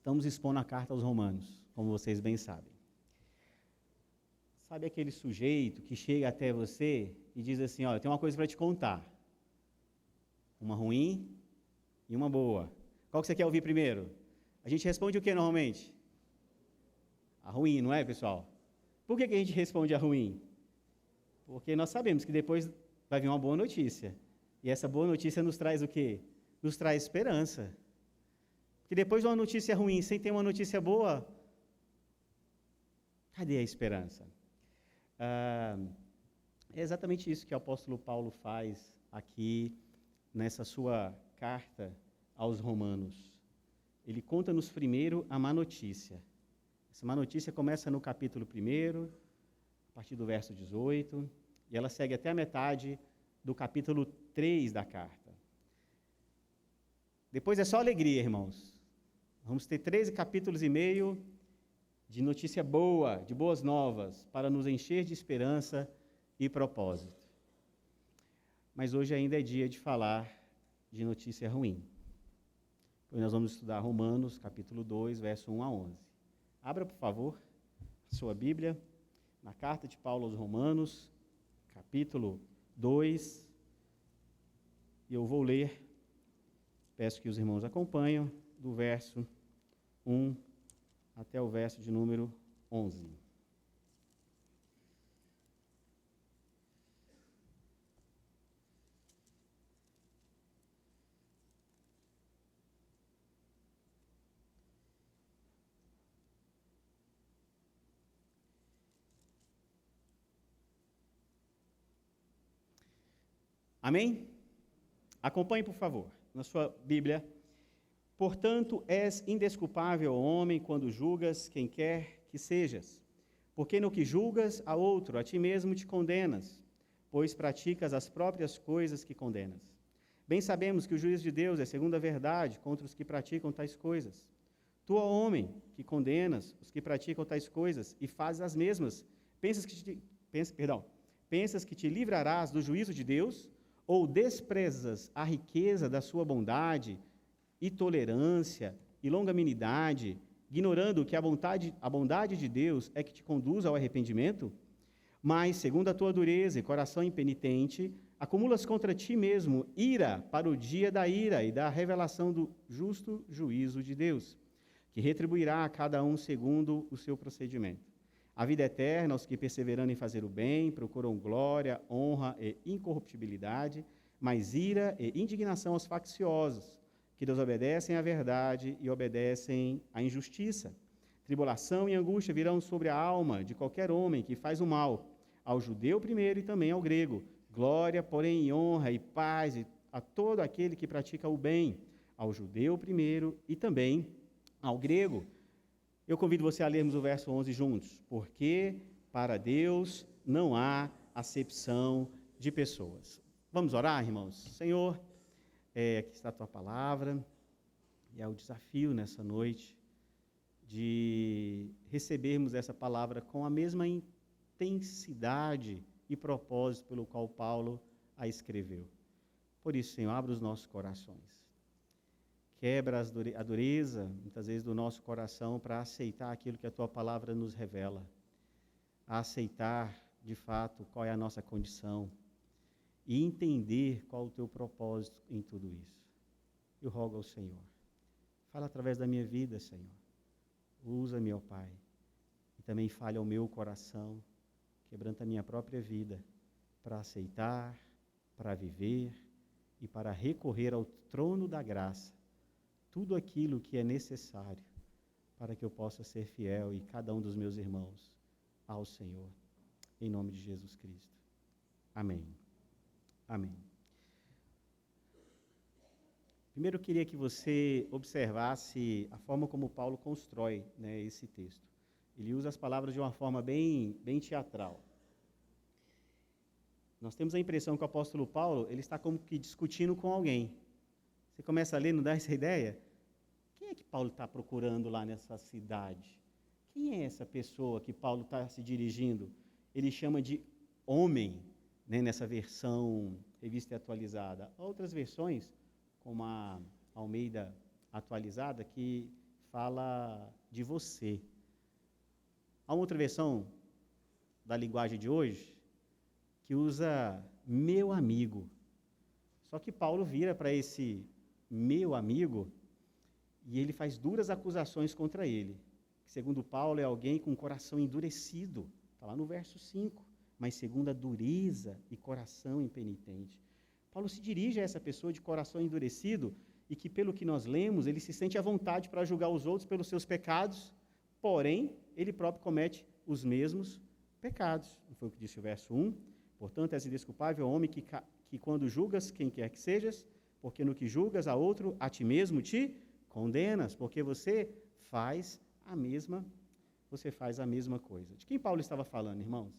Estamos expondo a carta aos Romanos, como vocês bem sabem. Sabe aquele sujeito que chega até você e diz assim, olha, eu tenho uma coisa para te contar. Uma ruim e uma boa. Qual que você quer ouvir primeiro? A gente responde o que normalmente? A ruim, não é, pessoal? Por que a gente responde a ruim? Porque nós sabemos que depois vai vir uma boa notícia. E essa boa notícia nos traz o quê? Nos traz esperança. Porque depois de uma notícia ruim, sem ter uma notícia boa, cadê a esperança? É exatamente isso que o apóstolo Paulo faz aqui nessa sua carta aos Romanos. Ele conta-nos primeiro a má notícia. Essa má notícia começa no capítulo 1, a partir do verso 18, e ela segue até a metade do capítulo 3 da carta. Depois é só alegria, irmãos. Vamos ter 13 capítulos e meio de notícia boa, de boas novas, para nos encher de esperança e propósito. Mas hoje ainda é dia de falar de notícia ruim. Pois nós vamos estudar Romanos, capítulo 2, verso 1 a 11. Abra, por favor, a sua Bíblia, na carta de Paulo aos Romanos, capítulo 2, e eu vou ler, peço que os irmãos acompanhem, do verso 1 até o verso de número 11. Amém? Acompanhe, por favor, na sua Bíblia. Portanto, és indesculpável, homem, quando julgas quem quer que sejas. Porque no que julgas a outro, a ti mesmo te condenas, pois praticas as próprias coisas que condenas. Bem sabemos que o juízo de Deus é segundo a verdade contra os que praticam tais coisas. Tu, ó homem, que condenas os que praticam tais coisas e fazes as mesmas, pensas que te livrarás do juízo de Deus? Ou desprezas a riqueza da sua bondade e tolerância e longanimidade, ignorando que a bondade de Deus é que te conduz ao arrependimento? Mas, segundo a tua dureza e coração impenitente, acumulas contra ti mesmo ira para o dia da ira e da revelação do justo juízo de Deus, que retribuirá a cada um segundo o seu procedimento. A vida eterna aos que, perseverando em fazer o bem, procuram glória, honra e incorruptibilidade, mas ira e indignação aos facciosos, que desobedecem à verdade e obedecem à injustiça. Tribulação e angústia virão sobre a alma de qualquer homem que faz o mal, ao judeu primeiro e também ao grego. Glória, porém, e honra e paz a todo aquele que pratica o bem, ao judeu primeiro e também ao grego. Eu convido você a lermos o verso 11 juntos. Porque para Deus não há acepção de pessoas. Vamos orar, irmãos? Senhor, aqui está a tua palavra, e é o desafio nessa noite de recebermos essa palavra com a mesma intensidade e propósito pelo qual Paulo a escreveu. Por isso, Senhor, abra os nossos corações. Quebra a dureza, muitas vezes, do nosso coração para aceitar aquilo que a tua palavra nos revela, a aceitar, de fato, qual é a nossa condição e entender qual o teu propósito em tudo isso. Eu rogo ao Senhor, fala através da minha vida, Senhor. Usa-me, ó Pai, e também fale ao meu coração, quebranta a minha própria vida para aceitar, para viver e para recorrer ao trono da graça, tudo aquilo que é necessário para que eu possa ser fiel e cada um dos meus irmãos ao Senhor, em nome de Jesus Cristo. Amém. Amém. Primeiro eu queria que você observasse a forma como Paulo constrói, esse texto. Ele usa as palavras de uma forma bem teatral. Nós temos a impressão que o apóstolo Paulo ele está como que discutindo com alguém. Você começa a ler, não dá essa ideia? Quem é que Paulo está procurando lá nessa cidade? Quem é essa pessoa que Paulo está se dirigindo? Ele chama de homem, nessa versão revista e atualizada. Outras versões, como a Almeida atualizada, que fala de você. Há uma outra versão da linguagem de hoje que usa meu amigo. Só que Paulo vira para esse meu amigo e ele faz duras acusações contra ele. Segundo Paulo, é alguém com coração endurecido. Está lá no verso 5. Mas segundo a dureza e coração impenitente. Paulo se dirige a essa pessoa de coração endurecido e que, pelo que nós lemos, ele se sente à vontade para julgar os outros pelos seus pecados, porém, ele próprio comete os mesmos pecados. Não foi o que disse o verso 1? Portanto, és indesculpável, homem, que quando julgas quem quer que sejas, porque no que julgas a outro, a ti mesmo te condenas, porque você faz a mesma coisa. De quem Paulo estava falando, irmãos?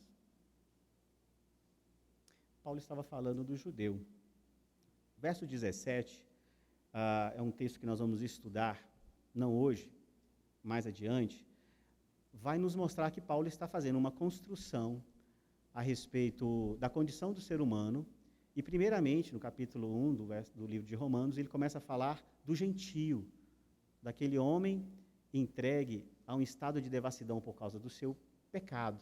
Paulo estava falando do judeu. Verso 17 é um texto que nós vamos estudar, não hoje, mais adiante, vai nos mostrar que Paulo está fazendo uma construção a respeito da condição do ser humano, e primeiramente, no capítulo 1 do livro de Romanos, ele começa a falar do gentio, daquele homem entregue a um estado de devassidão por causa do seu pecado.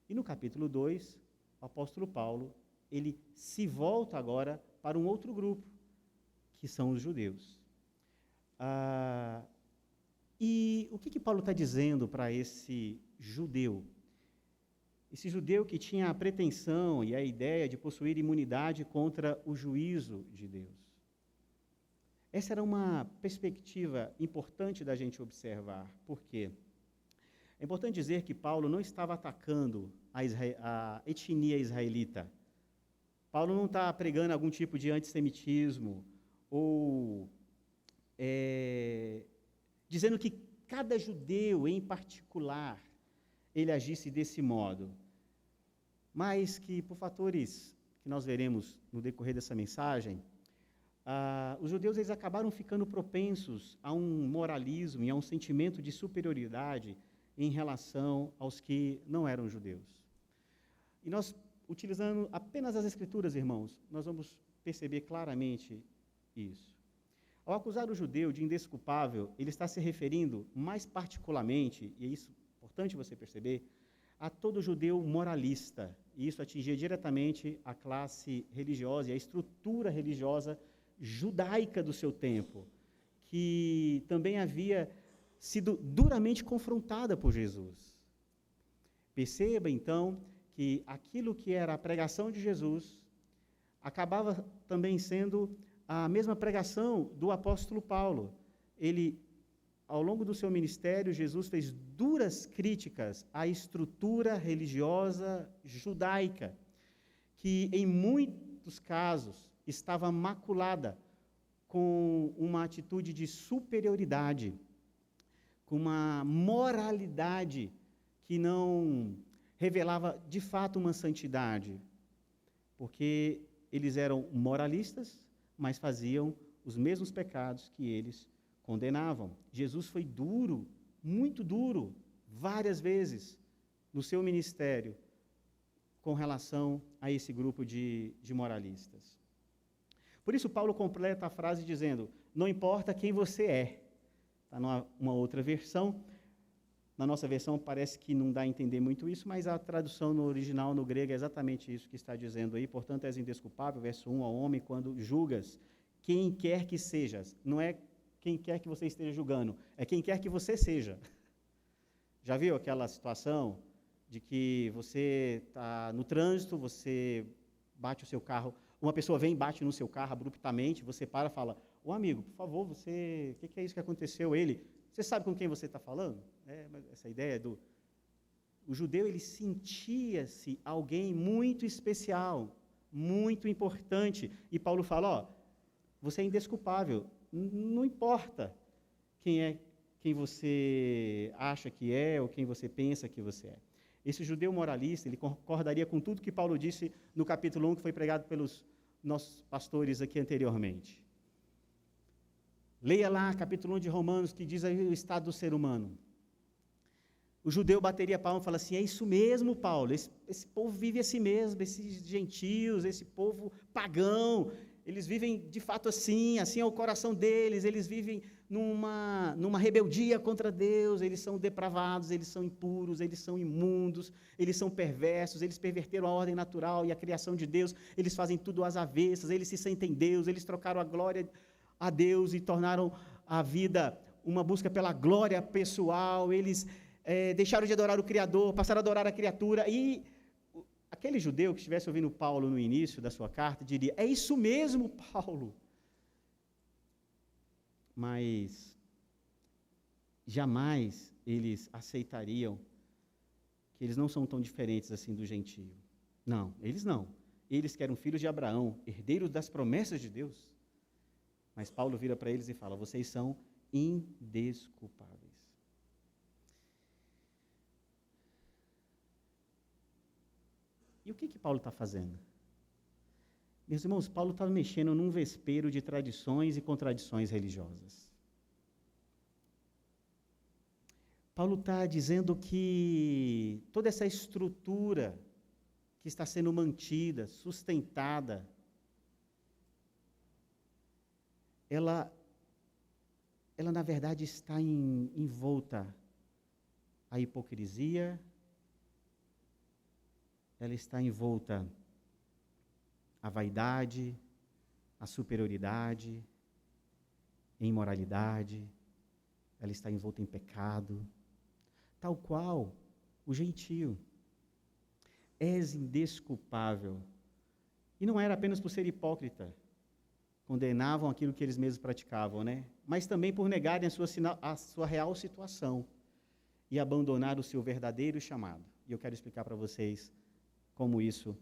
E no capítulo 2, o apóstolo Paulo, ele se volta agora para um outro grupo, que são os judeus. E o que Paulo está dizendo para esse judeu? Esse judeu que tinha a pretensão e a ideia de possuir imunidade contra o juízo de Deus. Essa era uma perspectiva importante da gente observar. Por quê? É importante dizer que Paulo não estava atacando a etnia israelita. Paulo não está pregando algum tipo de antissemitismo ou dizendo que cada judeu em particular ele agisse desse modo, mas que por fatores que nós veremos no decorrer dessa mensagem, os judeus eles acabaram ficando propensos a um moralismo e a um sentimento de superioridade em relação aos que não eram judeus. E nós, utilizando apenas as Escrituras, irmãos, nós vamos perceber claramente isso. Ao acusar o judeu de indesculpável, ele está se referindo mais particularmente, e é isso importante você perceber, a todo judeu moralista. E isso atingia diretamente a classe religiosa e a estrutura religiosa judaica do seu tempo, que também havia sido duramente confrontada por Jesus. Perceba, então, que aquilo que era a pregação de Jesus acabava também sendo a mesma pregação do apóstolo Paulo. Ele, ao longo do seu ministério, Jesus fez duras críticas à estrutura religiosa judaica, que em muitos casos estava maculada com uma atitude de superioridade, com uma moralidade que não revelava de fato uma santidade, porque eles eram moralistas, mas faziam os mesmos pecados que eles condenavam. Jesus foi duro, muito duro, várias vezes no seu ministério com relação a esse grupo de moralistas. Por isso, Paulo completa a frase dizendo, não importa quem você é. Está numa outra versão. Na nossa versão parece que não dá a entender muito isso, mas a tradução no original, no grego, é exatamente isso que está dizendo aí. Portanto, és indesculpável, verso 1, ao homem, quando julgas quem quer que sejas. Não é quem quer que você esteja julgando, é quem quer que você seja. Já viu aquela situação de que você está no trânsito, você bate o seu carro, uma pessoa vem e bate no seu carro abruptamente, você para e fala, ô amigo, por favor, o que é isso que aconteceu? Ele, você sabe com quem você está falando? Essa ideia o judeu, ele sentia-se alguém muito especial, muito importante, e Paulo fala, você é indesculpável, não importa quem você acha que é ou quem você pensa que você é. Esse judeu moralista, ele concordaria com tudo que Paulo disse no capítulo 1, que foi pregado pelos nossos pastores aqui anteriormente. Leia lá, capítulo 1 de Romanos, que diz aí o estado do ser humano. O judeu bateria palma e fala assim, é isso mesmo, Paulo, esse povo vive assim mesmo, esses gentios, esse povo pagão, eles vivem de fato assim é o coração deles, eles vivem numa rebeldia contra Deus, eles são depravados, eles são impuros, eles são imundos, eles são perversos, eles perverteram a ordem natural e a criação de Deus, eles fazem tudo às avessas, eles se sentem Deus, eles trocaram a glória a Deus e tornaram a vida uma busca pela glória pessoal, eles deixaram de adorar o Criador, passaram a adorar a criatura, e aquele judeu que estivesse ouvindo Paulo no início da sua carta, diria, é isso mesmo, Paulo. Mas jamais eles aceitariam que eles não são tão diferentes assim do gentio. Não, eles não. Eles que eram filhos de Abraão, herdeiros das promessas de Deus. Mas Paulo vira para eles e fala, vocês são indesculpáveis. E o que Paulo está fazendo? Meus irmãos, Paulo está mexendo num vespeiro de tradições e contradições religiosas. Paulo está dizendo que toda essa estrutura que está sendo mantida, sustentada, ela na verdade está envolta à hipocrisia, ela está envolta à vaidade, à superioridade, em imoralidade, ela está envolta em pecado, tal qual o gentio. És indesculpável. E não era apenas por ser hipócrita, condenavam aquilo que eles mesmos praticavam, né? Mas também por negarem a sua real situação e abandonar o seu verdadeiro chamado. E eu quero explicar para vocês como isso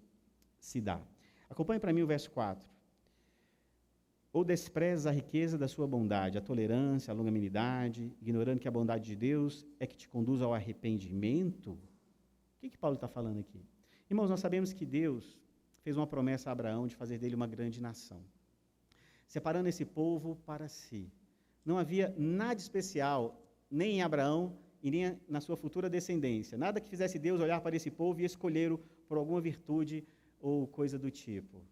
se dá. Acompanhe para mim o verso 4. Ou desprezas a riqueza da sua bondade, a tolerância, a longanimidade, ignorando que a bondade de Deus é que te conduz ao arrependimento? O que Paulo está falando aqui? Irmãos, nós sabemos que Deus fez uma promessa a Abraão de fazer dele uma grande nação, separando esse povo para si. Não havia nada especial, nem em Abraão e nem na sua futura descendência. Nada que fizesse Deus olhar para esse povo e escolhê-lo por alguma virtude ou coisa do tipo.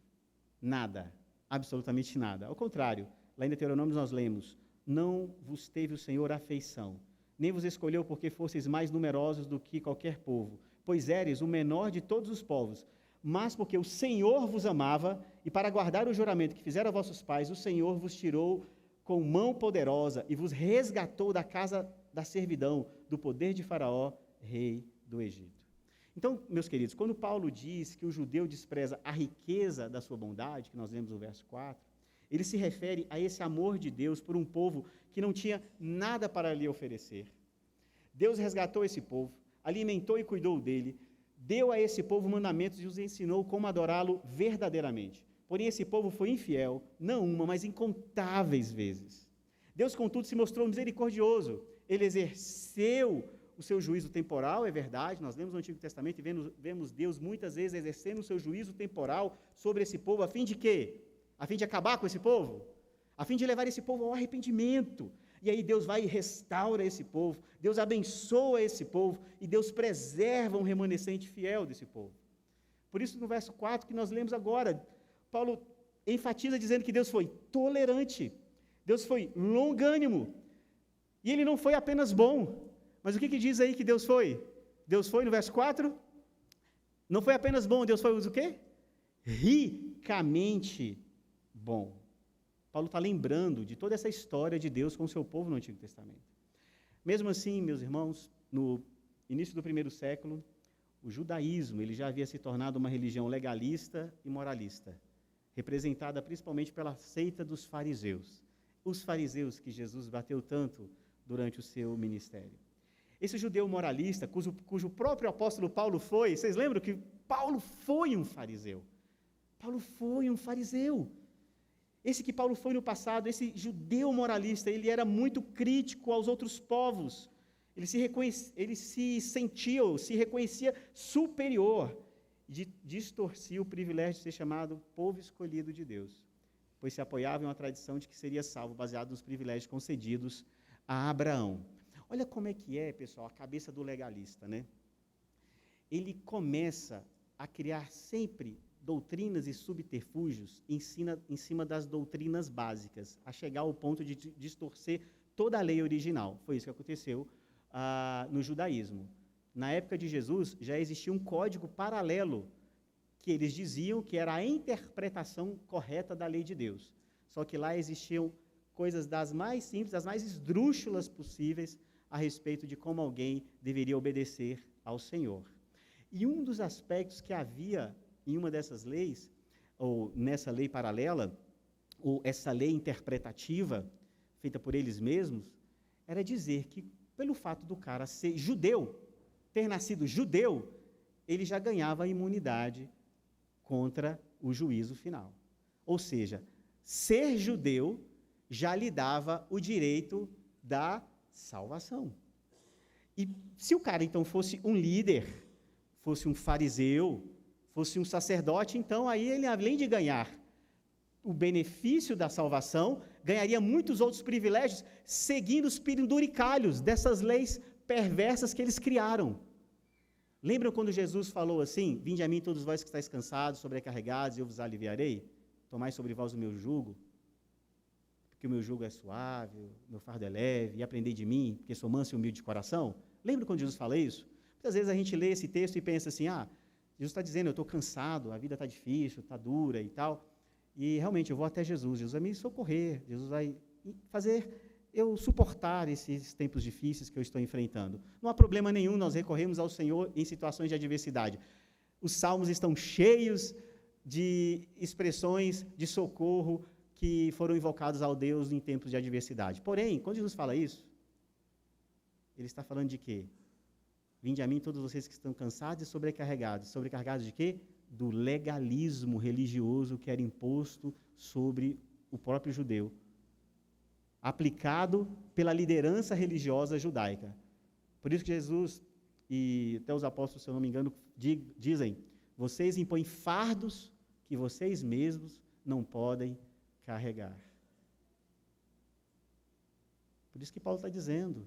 Nada, absolutamente nada. Ao contrário, lá em Deuteronômio nós lemos, não vos teve o Senhor afeição, nem vos escolheu porque fosseis mais numerosos do que qualquer povo, pois éreis o menor de todos os povos, mas porque o Senhor vos amava, e para guardar o juramento que fizeram a vossos pais, o Senhor vos tirou com mão poderosa e vos resgatou da casa da servidão, do poder de Faraó, rei do Egito. Então, meus queridos, quando Paulo diz que o judeu despreza a riqueza da sua bondade, que nós lemos no verso 4, ele se refere a esse amor de Deus por um povo que não tinha nada para lhe oferecer. Deus resgatou esse povo, alimentou e cuidou dele, deu a esse povo mandamentos e os ensinou como adorá-lo verdadeiramente. Porém, esse povo foi infiel, não uma, mas incontáveis vezes. Deus, contudo, se mostrou misericordioso. Ele exerceu o seu juízo temporal, é verdade, nós lemos no Antigo Testamento e vemos Deus muitas vezes exercendo o seu juízo temporal sobre esse povo, a fim de quê? A fim de acabar com esse povo? A fim de levar esse povo ao arrependimento. E aí Deus vai e restaura esse povo, Deus abençoa esse povo, e Deus preserva um remanescente fiel desse povo. Por isso, no verso 4 que nós lemos agora, Paulo enfatiza dizendo que Deus foi tolerante, Deus foi longânimo, e Ele não foi apenas bom. Mas o que diz aí que Deus foi? Deus foi, no verso 4, não foi apenas bom, Deus foi o quê? Ricamente bom. Paulo está lembrando de toda essa história de Deus com o seu povo no Antigo Testamento. Mesmo assim, meus irmãos, no início do primeiro século, o judaísmo ele já havia se tornado uma religião legalista e moralista, representada principalmente pela seita dos fariseus. Os fariseus que Jesus bateu tanto durante o seu ministério. Esse judeu moralista, cujo próprio apóstolo Paulo foi, vocês lembram que Paulo foi um fariseu? Paulo foi um fariseu. Esse que Paulo foi no passado, esse judeu moralista, ele era muito crítico aos outros povos. Ele se reconhecia superior, distorcia o privilégio de ser chamado povo escolhido de Deus, pois se apoiava em uma tradição de que seria salvo baseado nos privilégios concedidos a Abraão. Olha como é que é, pessoal, a cabeça do legalista, né? Ele começa a criar sempre doutrinas e subterfúgios em cima das doutrinas básicas, a chegar ao ponto de distorcer toda a lei original. Foi isso que aconteceu no judaísmo. Na época de Jesus, já existia um código paralelo, que eles diziam que era a interpretação correta da lei de Deus. Só que lá existiam coisas das mais simples, das mais esdrúxulas possíveis, a respeito de como alguém deveria obedecer ao Senhor. E um dos aspectos que havia em uma dessas leis, ou nessa lei paralela, ou essa lei interpretativa, feita por eles mesmos, era dizer que, pelo fato do cara ser judeu, ter nascido judeu, ele já ganhava a imunidade contra o juízo final. Ou seja, ser judeu já lhe dava o direito da salvação. E se o cara, então, fosse um líder, fosse um fariseu, fosse um sacerdote, então aí ele, além de ganhar o benefício da salvação, ganharia muitos outros privilégios, seguindo os penduricalhos dessas leis perversas que eles criaram. Lembram quando Jesus falou assim: vinde a mim todos vós que estáis cansados, sobrecarregados, e eu vos aliviarei? Tomai sobre vós o meu jugo, porque o meu jugo é suave, o meu fardo é leve, e aprendei de mim, porque sou manso e humilde de coração. Lembra quando Jesus fala isso? Muitas vezes a gente lê esse texto e pensa assim: Jesus está dizendo, eu estou cansado, a vida está difícil, está dura e tal, e realmente eu vou até Jesus vai me socorrer, Jesus vai fazer eu suportar esses tempos difíceis que eu estou enfrentando. Não há problema nenhum nós recorrermos ao Senhor em situações de adversidade. Os salmos estão cheios de expressões de socorro que foram invocados ao Deus em tempos de adversidade. Porém, quando Jesus fala isso, ele está falando de quê? Vinde a mim todos vocês que estão cansados e sobrecarregados. Sobrecarregados de quê? Do legalismo religioso que era imposto sobre o próprio judeu, aplicado pela liderança religiosa judaica. Por isso que Jesus, e até os apóstolos, se eu não me engano, dizem: vocês impõem fardos que vocês mesmos não podem carregar. Por isso que Paulo está dizendo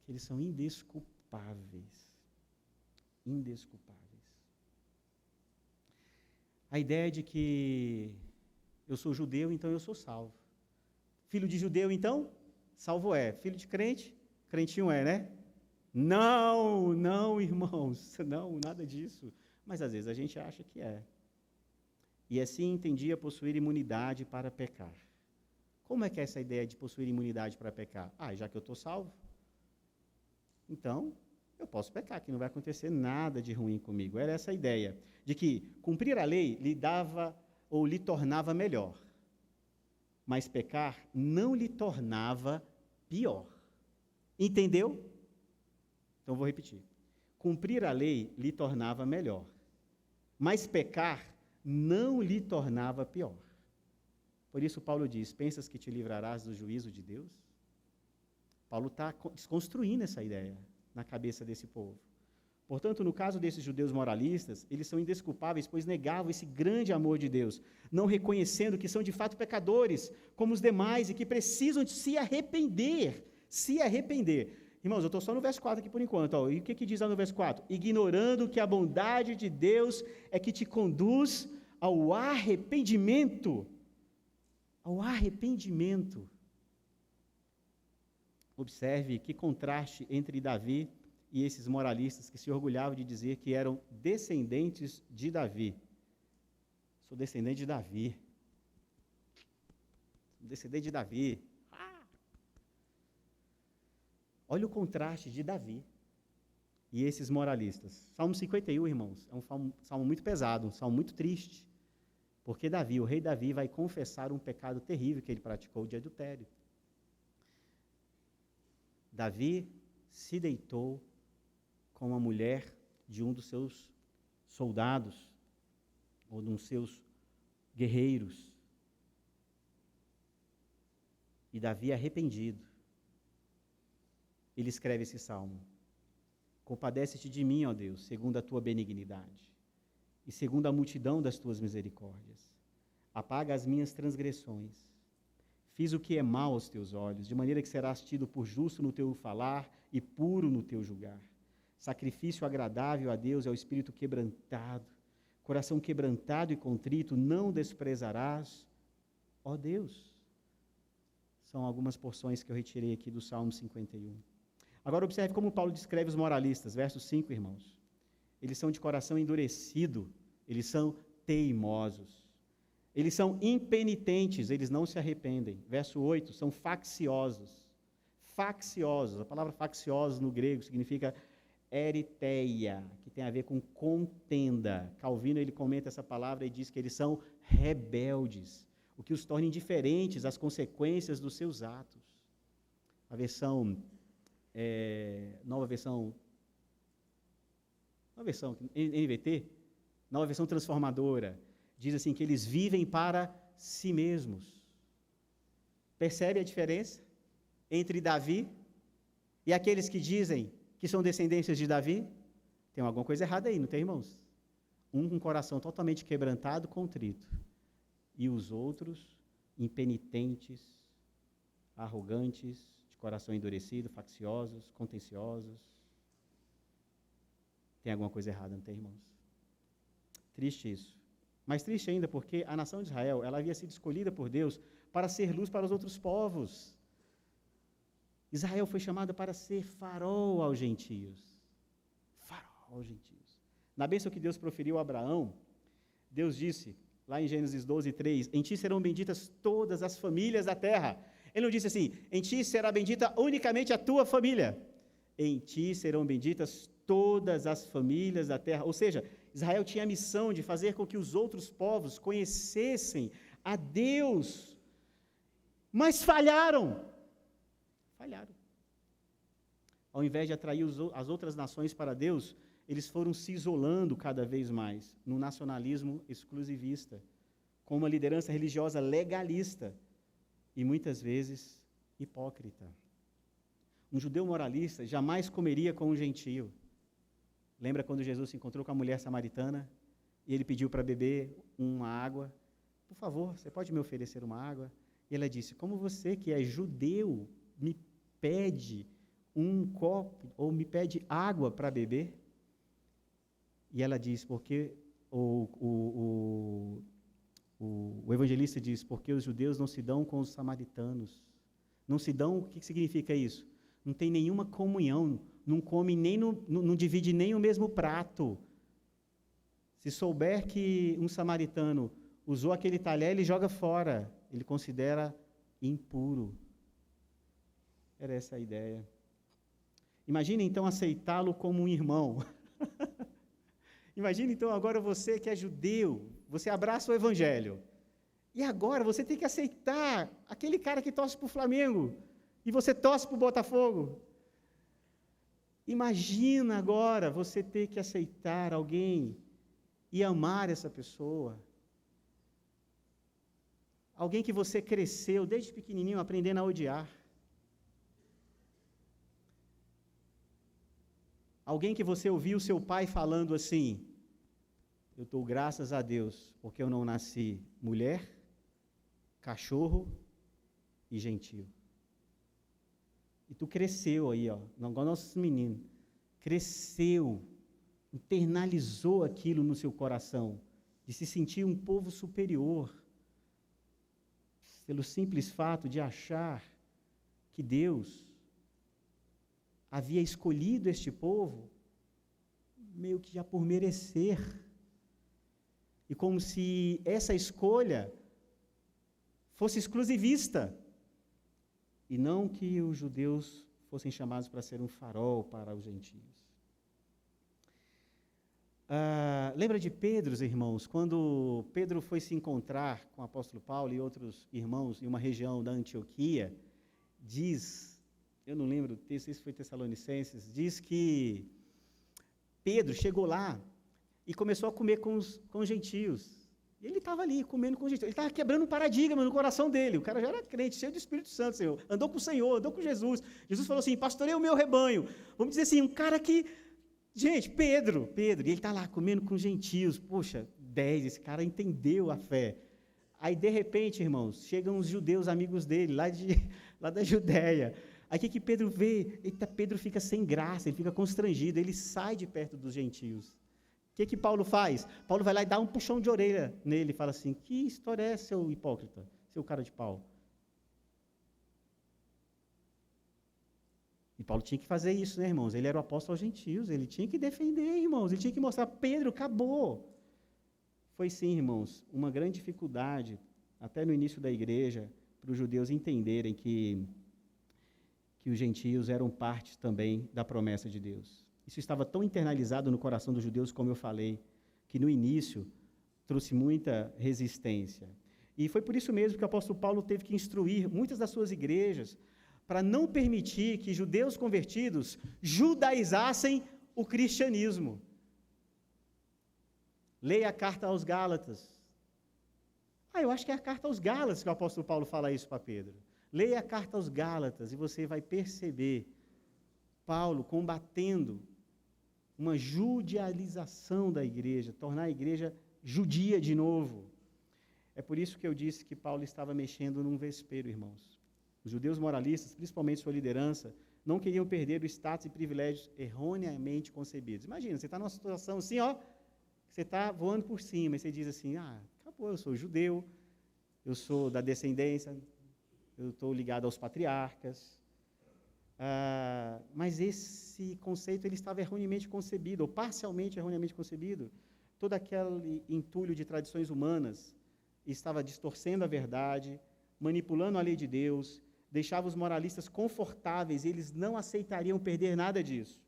que eles são indesculpáveis. Indesculpáveis. A ideia de que eu sou judeu, então eu sou salvo. Filho de judeu, então, salvo é. Filho de crente, crentinho é, né? Não, irmãos, não, nada disso. Mas às vezes a gente acha que é. E assim entendia possuir imunidade para pecar. Como é que é essa ideia de possuir imunidade para pecar? Já que eu estou salvo, então eu posso pecar, que não vai acontecer nada de ruim comigo. Era essa a ideia, de que cumprir a lei lhe dava ou lhe tornava melhor, mas pecar não lhe tornava pior. Entendeu? Então vou repetir. Cumprir a lei lhe tornava melhor, mas pecar não lhe tornava pior. Por isso Paulo diz: pensas que te livrarás do juízo de Deus? Paulo está desconstruindo essa ideia na cabeça desse povo. Portanto, no caso desses judeus moralistas, eles são indesculpáveis, pois negavam esse grande amor de Deus, não reconhecendo que são de fato pecadores, como os demais, e que precisam de se arrepender. Irmãos, eu estou só no verso 4 aqui por enquanto. E o que diz lá no verso 4? Ignorando que a bondade de Deus é que te conduz ao arrependimento. Ao arrependimento. Observe que contraste entre Davi e esses moralistas que se orgulhavam de dizer que eram descendentes de Davi. Sou descendente de Davi. Descendente de Davi. Olha o contraste de Davi e esses moralistas. Salmo 51, irmãos, é um salmo muito pesado, um salmo muito triste, porque Davi, o rei Davi, vai confessar um pecado terrível que ele praticou de adultério. Davi se deitou com a mulher de um dos seus soldados, ou de um dos seus guerreiros. E Davi, arrependido, ele escreve esse salmo: compadece-te de mim, ó Deus, segundo a tua benignidade, e segundo a multidão das tuas misericórdias. Apaga as minhas transgressões. Fiz o que é mal aos teus olhos, de maneira que serás tido por justo no teu falar e puro no teu julgar. Sacrifício agradável a Deus é o espírito quebrantado. Coração quebrantado e contrito não desprezarás, ó Deus. São algumas porções que eu retirei aqui do Salmo 51. Agora observe como Paulo descreve os moralistas, verso 5, irmãos. Eles são de coração endurecido, eles são teimosos. Eles são impenitentes, eles não se arrependem. Verso 8, são facciosos. Facciosos, a palavra facciosos no grego significa eritheia, que tem a ver com contenda. Calvino, ele comenta essa palavra e diz que eles são rebeldes, o que os torna indiferentes às consequências dos seus atos. A versão, nova versão NVT, nova versão transformadora, diz assim que eles vivem para si mesmos. Percebe a diferença entre Davi e aqueles que dizem que são descendências de Davi? Tem alguma coisa errada aí, não tem, irmãos? Um com o coração totalmente quebrantado, contrito, e os outros impenitentes, arrogantes, de coração endurecido, facciosos, contenciosos. Tem alguma coisa errada, não tem, irmãos? Triste isso. Mais triste ainda porque a nação de Israel, ela havia sido escolhida por Deus para ser luz para os outros povos. Israel foi chamada para ser farol aos gentios. Farol aos gentios. Na bênção que Deus proferiu a Abraão, Deus disse, lá em Gênesis 12, 3, em ti serão benditas todas as famílias da terra. Ele não disse assim, em ti será bendita unicamente a tua família. Em ti serão benditas todas as famílias da terra. Ou seja, Israel tinha a missão de fazer com que os outros povos conhecessem a Deus, mas falharam. Ao invés de atrair as outras nações para Deus, eles foram se isolando cada vez mais no nacionalismo exclusivista, com uma liderança religiosa legalista e muitas vezes hipócrita. Um judeu moralista jamais comeria com um gentio. Lembra quando Jesus se encontrou com a mulher samaritana e ele pediu para beber uma água? Por favor, você pode me oferecer uma água? E ela disse, como você que é judeu me pede um copo ou me pede água para beber? E ela diz, porque o evangelista diz, porque os judeus não se dão com os samaritanos. Não se dão, o que significa isso? Não tem nenhuma comunhão, não come nem não divide nem o mesmo prato. Se souber que um samaritano usou aquele talher, ele joga fora, ele considera impuro. Era essa a ideia. Imagine então aceitá-lo como um irmão. Imagine então agora você que é judeu, você abraça o evangelho. E agora você tem que aceitar aquele cara que torce para o Flamengo e você torce para o Botafogo. Imagina agora você ter que aceitar alguém e amar essa pessoa. Alguém que você cresceu desde pequenininho aprendendo a odiar. Alguém que você ouviu seu pai falando assim, eu dou graças a Deus porque eu não nasci mulher, cachorro e gentil. E tu cresceu aí, ó, não igual nossos meninos, cresceu, internalizou aquilo no seu coração, de se sentir um povo superior, pelo simples fato de achar que Deus havia escolhido este povo, meio que já por merecer, e como se essa escolha fosse exclusivista, e não que os judeus fossem chamados para ser um farol para os gentios. Lembra de Pedro, irmãos, quando Pedro foi se encontrar com o apóstolo Paulo e outros irmãos em uma região da Antioquia, diz, eu não lembro o texto, isso foi Tessalonicenses, diz que Pedro chegou lá e começou a comer com os gentios. E ele estava ali, comendo com os gentios. Ele estava quebrando um paradigma no coração dele. O cara já era crente, cheio do Espírito Santo, Senhor. Andou com o Senhor, andou com Jesus. Jesus falou assim, pastorei o meu rebanho. Vamos dizer assim, um cara que... Gente, Pedro, e ele está lá comendo com os gentios. Poxa, 10, esse cara entendeu a fé. Aí, de repente, irmãos, chegam os judeus amigos dele, lá da Judéia. Aí, o que Pedro vê? Eita, Pedro fica sem graça, ele fica constrangido, ele sai de perto dos gentios. O que Paulo faz? Paulo vai lá e dá um puxão de orelha nele, e fala assim, que história é essa, seu hipócrita, seu cara de pau? Paulo tinha que fazer isso, né, irmãos? Ele era o apóstolo aos gentios, ele tinha que defender, irmãos, ele tinha que mostrar, Pedro, acabou. Foi sim, irmãos, uma grande dificuldade, até no início da igreja, para os judeus entenderem que os gentios eram parte também da promessa de Deus. Isso estava tão internalizado no coração dos judeus, como eu falei, que no início trouxe muita resistência. E foi por isso mesmo que o apóstolo Paulo teve que instruir muitas das suas igrejas para não permitir que judeus convertidos judaizassem o cristianismo. Leia a carta aos Gálatas. Eu acho que é a carta aos Gálatas que o apóstolo Paulo fala isso para Pedro. Leia a carta aos Gálatas e você vai perceber Paulo combatendo uma judialização da igreja, tornar a igreja judia de novo. É por isso que eu disse que Paulo estava mexendo num vespeiro, irmãos. Os judeus moralistas, principalmente sua liderança, não queriam perder o status e privilégios erroneamente concebidos. Imagina, você está numa situação assim, você está voando por cima, e você diz assim, acabou, eu sou judeu, eu sou da descendência, eu estou ligado aos patriarcas. Mas esse conceito ele estava erroneamente concebido, ou parcialmente erroneamente concebido. Todo aquele entulho de tradições humanas estava distorcendo a verdade, manipulando a lei de Deus, deixava os moralistas confortáveis e eles não aceitariam perder nada disso.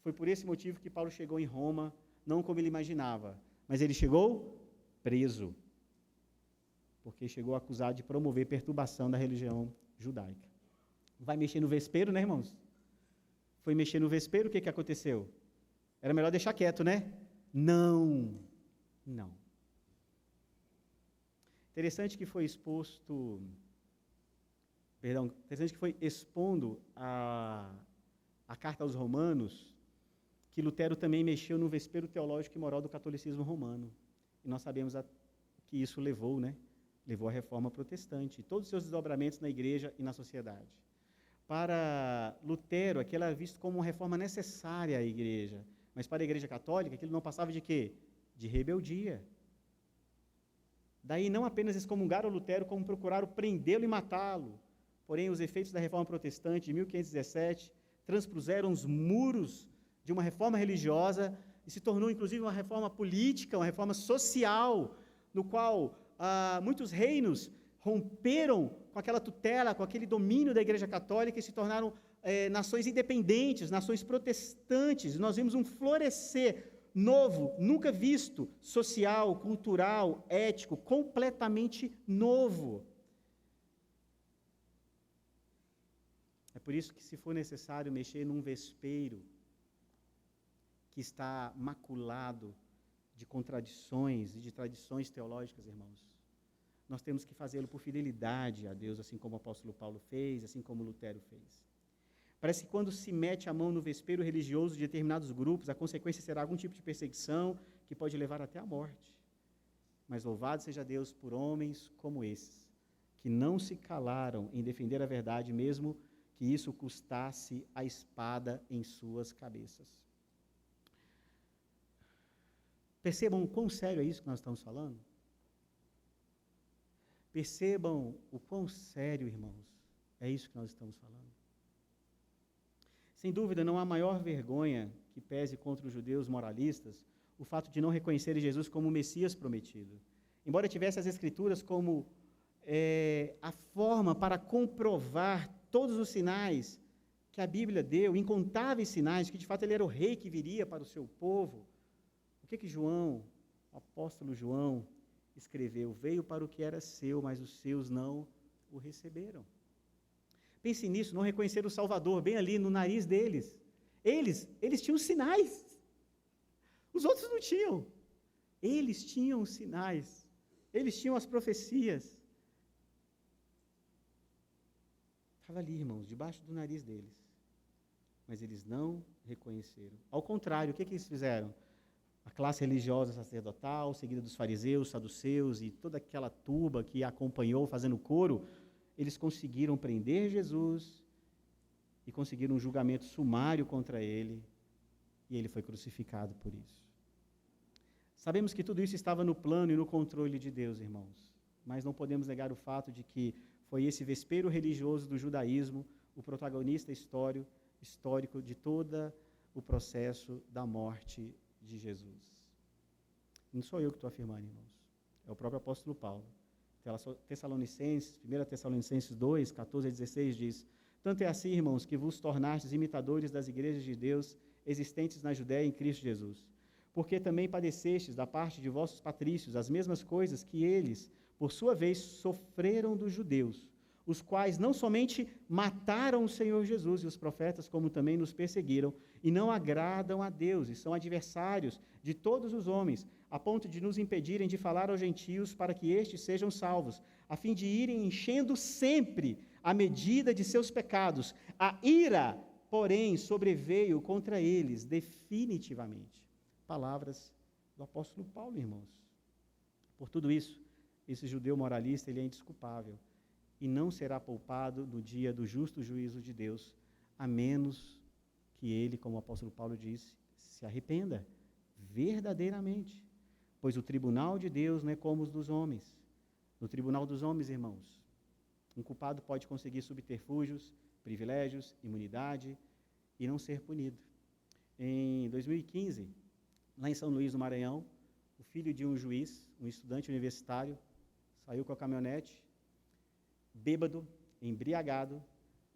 Foi por esse motivo que Paulo chegou em Roma, não como ele imaginava, mas ele chegou preso, porque chegou acusado de promover perturbação da religião judaica. Vai mexer no vespeiro, né, irmãos? Foi mexer no vespeiro, o que aconteceu? Era melhor deixar quieto, né? Não. Interessante que foi expondo a carta aos Romanos, que Lutero também mexeu no vespeiro teológico e moral do catolicismo romano. E nós sabemos que isso levou à reforma protestante, e todos os seus desdobramentos na igreja e na sociedade. Para Lutero, aquilo era visto como uma reforma necessária à igreja, mas para a igreja católica, aquilo não passava de quê? De rebeldia. Daí não apenas excomungaram Lutero, como procuraram prendê-lo e matá-lo. Porém, os efeitos da reforma protestante de 1517 transpuseram os muros de uma reforma religiosa e se tornou, inclusive, uma reforma política, uma reforma social, no qual muitos reinos romperam com aquela tutela, com aquele domínio da Igreja Católica e se tornaram nações independentes, nações protestantes. Nós vimos um florescer novo, nunca visto, social, cultural, ético, completamente novo. É por isso que, se for necessário mexer num vespeiro que está maculado de contradições e de tradições teológicas, irmãos, nós temos que fazê-lo por fidelidade a Deus, assim como o apóstolo Paulo fez, assim como Lutero fez. Parece que quando se mete a mão no vespeiro religioso de determinados grupos, a consequência será algum tipo de perseguição que pode levar até a morte. Mas louvado seja Deus por homens como esses, que não se calaram em defender a verdade, mesmo que isso custasse a espada em suas cabeças. Percebam o quão sério é isso que nós estamos falando? Percebam o quão sério, irmãos, é isso que nós estamos falando. Sem dúvida, não há maior vergonha que pese contra os judeus moralistas o fato de não reconhecerem Jesus como o Messias prometido. Embora tivesse as Escrituras como a forma para comprovar todos os sinais que a Bíblia deu, incontáveis sinais, que de fato ele era o rei que viria para o seu povo, o que João, o apóstolo João, escreveu? Veio para o que era seu, mas os seus não o receberam. Pense nisso, não reconheceram o Salvador, bem ali no nariz deles. Eles tinham sinais. Os outros não tinham. Eles tinham os sinais. Eles tinham as profecias. Estava ali, irmãos, debaixo do nariz deles. Mas eles não reconheceram. Ao contrário, o que eles fizeram? A classe religiosa sacerdotal, seguida dos fariseus, saduceus e toda aquela turba que acompanhou fazendo coro, eles conseguiram prender Jesus e conseguiram um julgamento sumário contra ele, e ele foi crucificado por isso. Sabemos que tudo isso estava no plano e no controle de Deus, irmãos, mas não podemos negar o fato de que foi esse vespeiro religioso do judaísmo, o protagonista histórico histórico de todo o processo da morte de Jesus. Não sou eu que estou afirmando, irmãos. É o próprio apóstolo Paulo. Tessalonicenses, 1 Tessalonicenses 2, 14 a 16 diz: tanto é assim, irmãos, que vos tornastes imitadores das igrejas de Deus existentes na Judéia em Cristo Jesus. Porque também padecestes da parte de vossos patrícios as mesmas coisas que eles, por sua vez, sofreram dos judeus, os quais não somente mataram o Senhor Jesus e os profetas, como também nos perseguiram, e não agradam a Deus, e são adversários de todos os homens, a ponto de nos impedirem de falar aos gentios para que estes sejam salvos, a fim de irem enchendo sempre a medida de seus pecados. A ira, porém, sobreveio contra eles definitivamente. Palavras do apóstolo Paulo, irmãos. Por tudo isso, esse judeu moralista, ele é indesculpável e não será poupado no dia do justo juízo de Deus, a menos que ele, como o apóstolo Paulo disse, se arrependa verdadeiramente, pois o tribunal de Deus não é como os dos homens. No tribunal dos homens, irmãos, um culpado pode conseguir subterfúgios, privilégios, imunidade e não ser punido. Em 2015, lá em São Luís do Maranhão, o filho de um juiz, um estudante universitário, saiu com a caminhonete, bêbado, embriagado,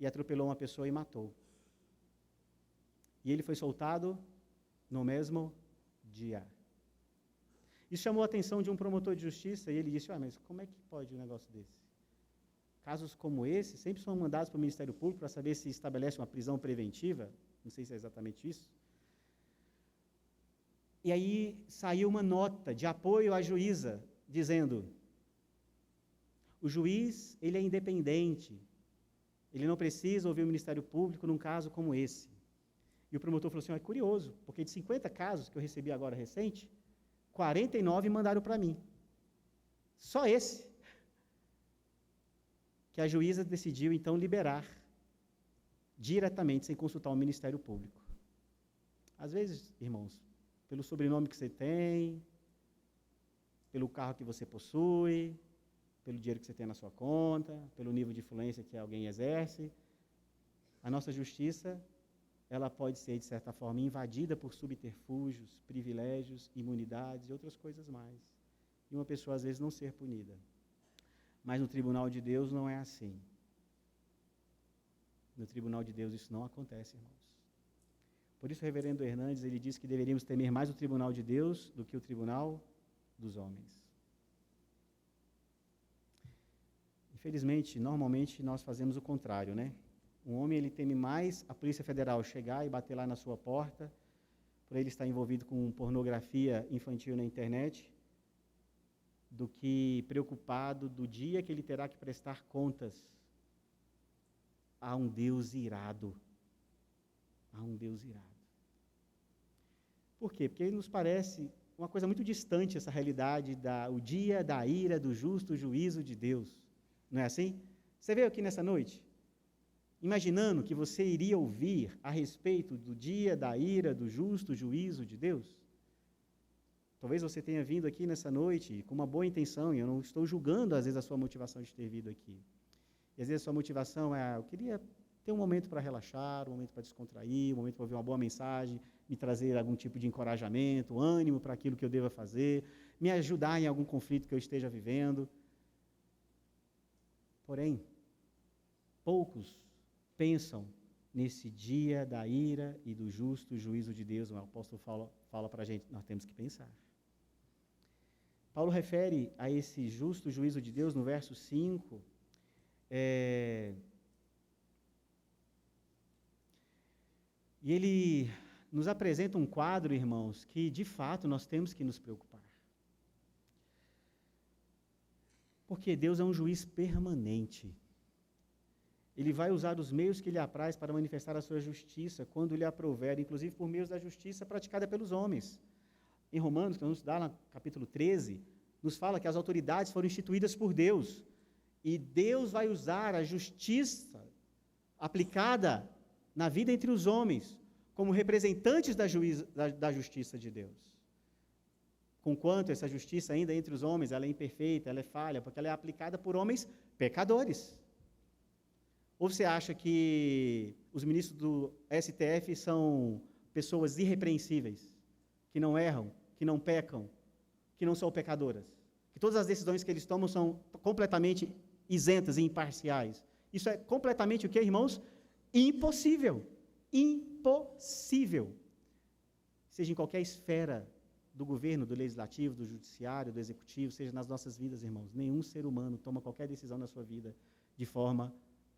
e atropelou uma pessoa e matou. E ele foi soltado no mesmo dia. Isso chamou a atenção de um promotor de justiça, e ele disse: mas como é que pode um negócio desse? Casos como esse sempre são mandados para o Ministério Público para saber se estabelece uma prisão preventiva, não sei se é exatamente isso. E aí saiu uma nota de apoio à juíza, dizendo: o juiz, ele é independente, ele não precisa ouvir o Ministério Público num caso como esse. E o promotor falou assim: é curioso, porque de 50 casos que eu recebi agora recente, 49 mandaram para mim. Só esse. Que a juíza decidiu, então, liberar diretamente, sem consultar o Ministério Público. Às vezes, irmãos, pelo sobrenome que você tem, pelo carro que você possui, pelo dinheiro que você tem na sua conta, pelo nível de influência que alguém exerce, a nossa justiça, ela pode ser, de certa forma, invadida por subterfúgios, privilégios, imunidades e outras coisas mais. E uma pessoa, às vezes, não ser punida. Mas no tribunal de Deus não é assim. No tribunal de Deus isso não acontece, irmãos. Por isso o reverendo Hernandes, ele diz que deveríamos temer mais o tribunal de Deus do que o tribunal dos homens. Infelizmente, normalmente nós fazemos o contrário, né? Um homem, ele teme mais a Polícia Federal chegar e bater lá na sua porta, por ele estar envolvido com pornografia infantil na internet, do que preocupado do dia que ele terá que prestar contas a um Deus irado. A um Deus irado. Por quê? Porque nos parece uma coisa muito distante essa realidade, o dia da ira, do justo juízo de Deus. Não é assim? Você veio aqui nessa noite, imaginando que você iria ouvir a respeito do dia da ira, do justo juízo de Deus? Talvez você tenha vindo aqui nessa noite com uma boa intenção, e eu não estou julgando, às vezes, a sua motivação de ter vindo aqui. E, às vezes, a sua motivação é: eu queria ter um momento para relaxar, um momento para descontrair, um momento para ouvir uma boa mensagem, me trazer algum tipo de encorajamento, ânimo para aquilo que eu deva fazer, me ajudar em algum conflito que eu esteja vivendo. Porém, poucos pensam nesse dia da ira e do justo juízo de Deus. O apóstolo fala para a gente: nós temos que pensar. Paulo refere a esse justo juízo de Deus no verso 5, e ele nos apresenta um quadro, irmãos, que de fato nós temos que nos preocupar. Porque Deus é um juiz permanente. Ele vai usar os meios que lhe apraz para manifestar a sua justiça quando lhe aprouver, inclusive por meios da justiça praticada pelos homens. Em Romanos, que vamos estudar no capítulo 13, nos fala que as autoridades foram instituídas por Deus. E Deus vai usar a justiça aplicada na vida entre os homens como representantes da justiça de Deus. Conquanto essa justiça ainda entre os homens, ela é imperfeita, ela é falha, porque ela é aplicada por homens pecadores. Ou você acha que os ministros do STF são pessoas irrepreensíveis, que não erram, que não pecam, que não são pecadoras, que todas as decisões que eles tomam são completamente isentas e imparciais. Isso é completamente o que, irmãos? Impossível. Impossível. Seja em qualquer esfera do governo, do legislativo, do judiciário, do executivo, seja nas nossas vidas, irmãos. Nenhum ser humano toma qualquer decisão na sua vida de forma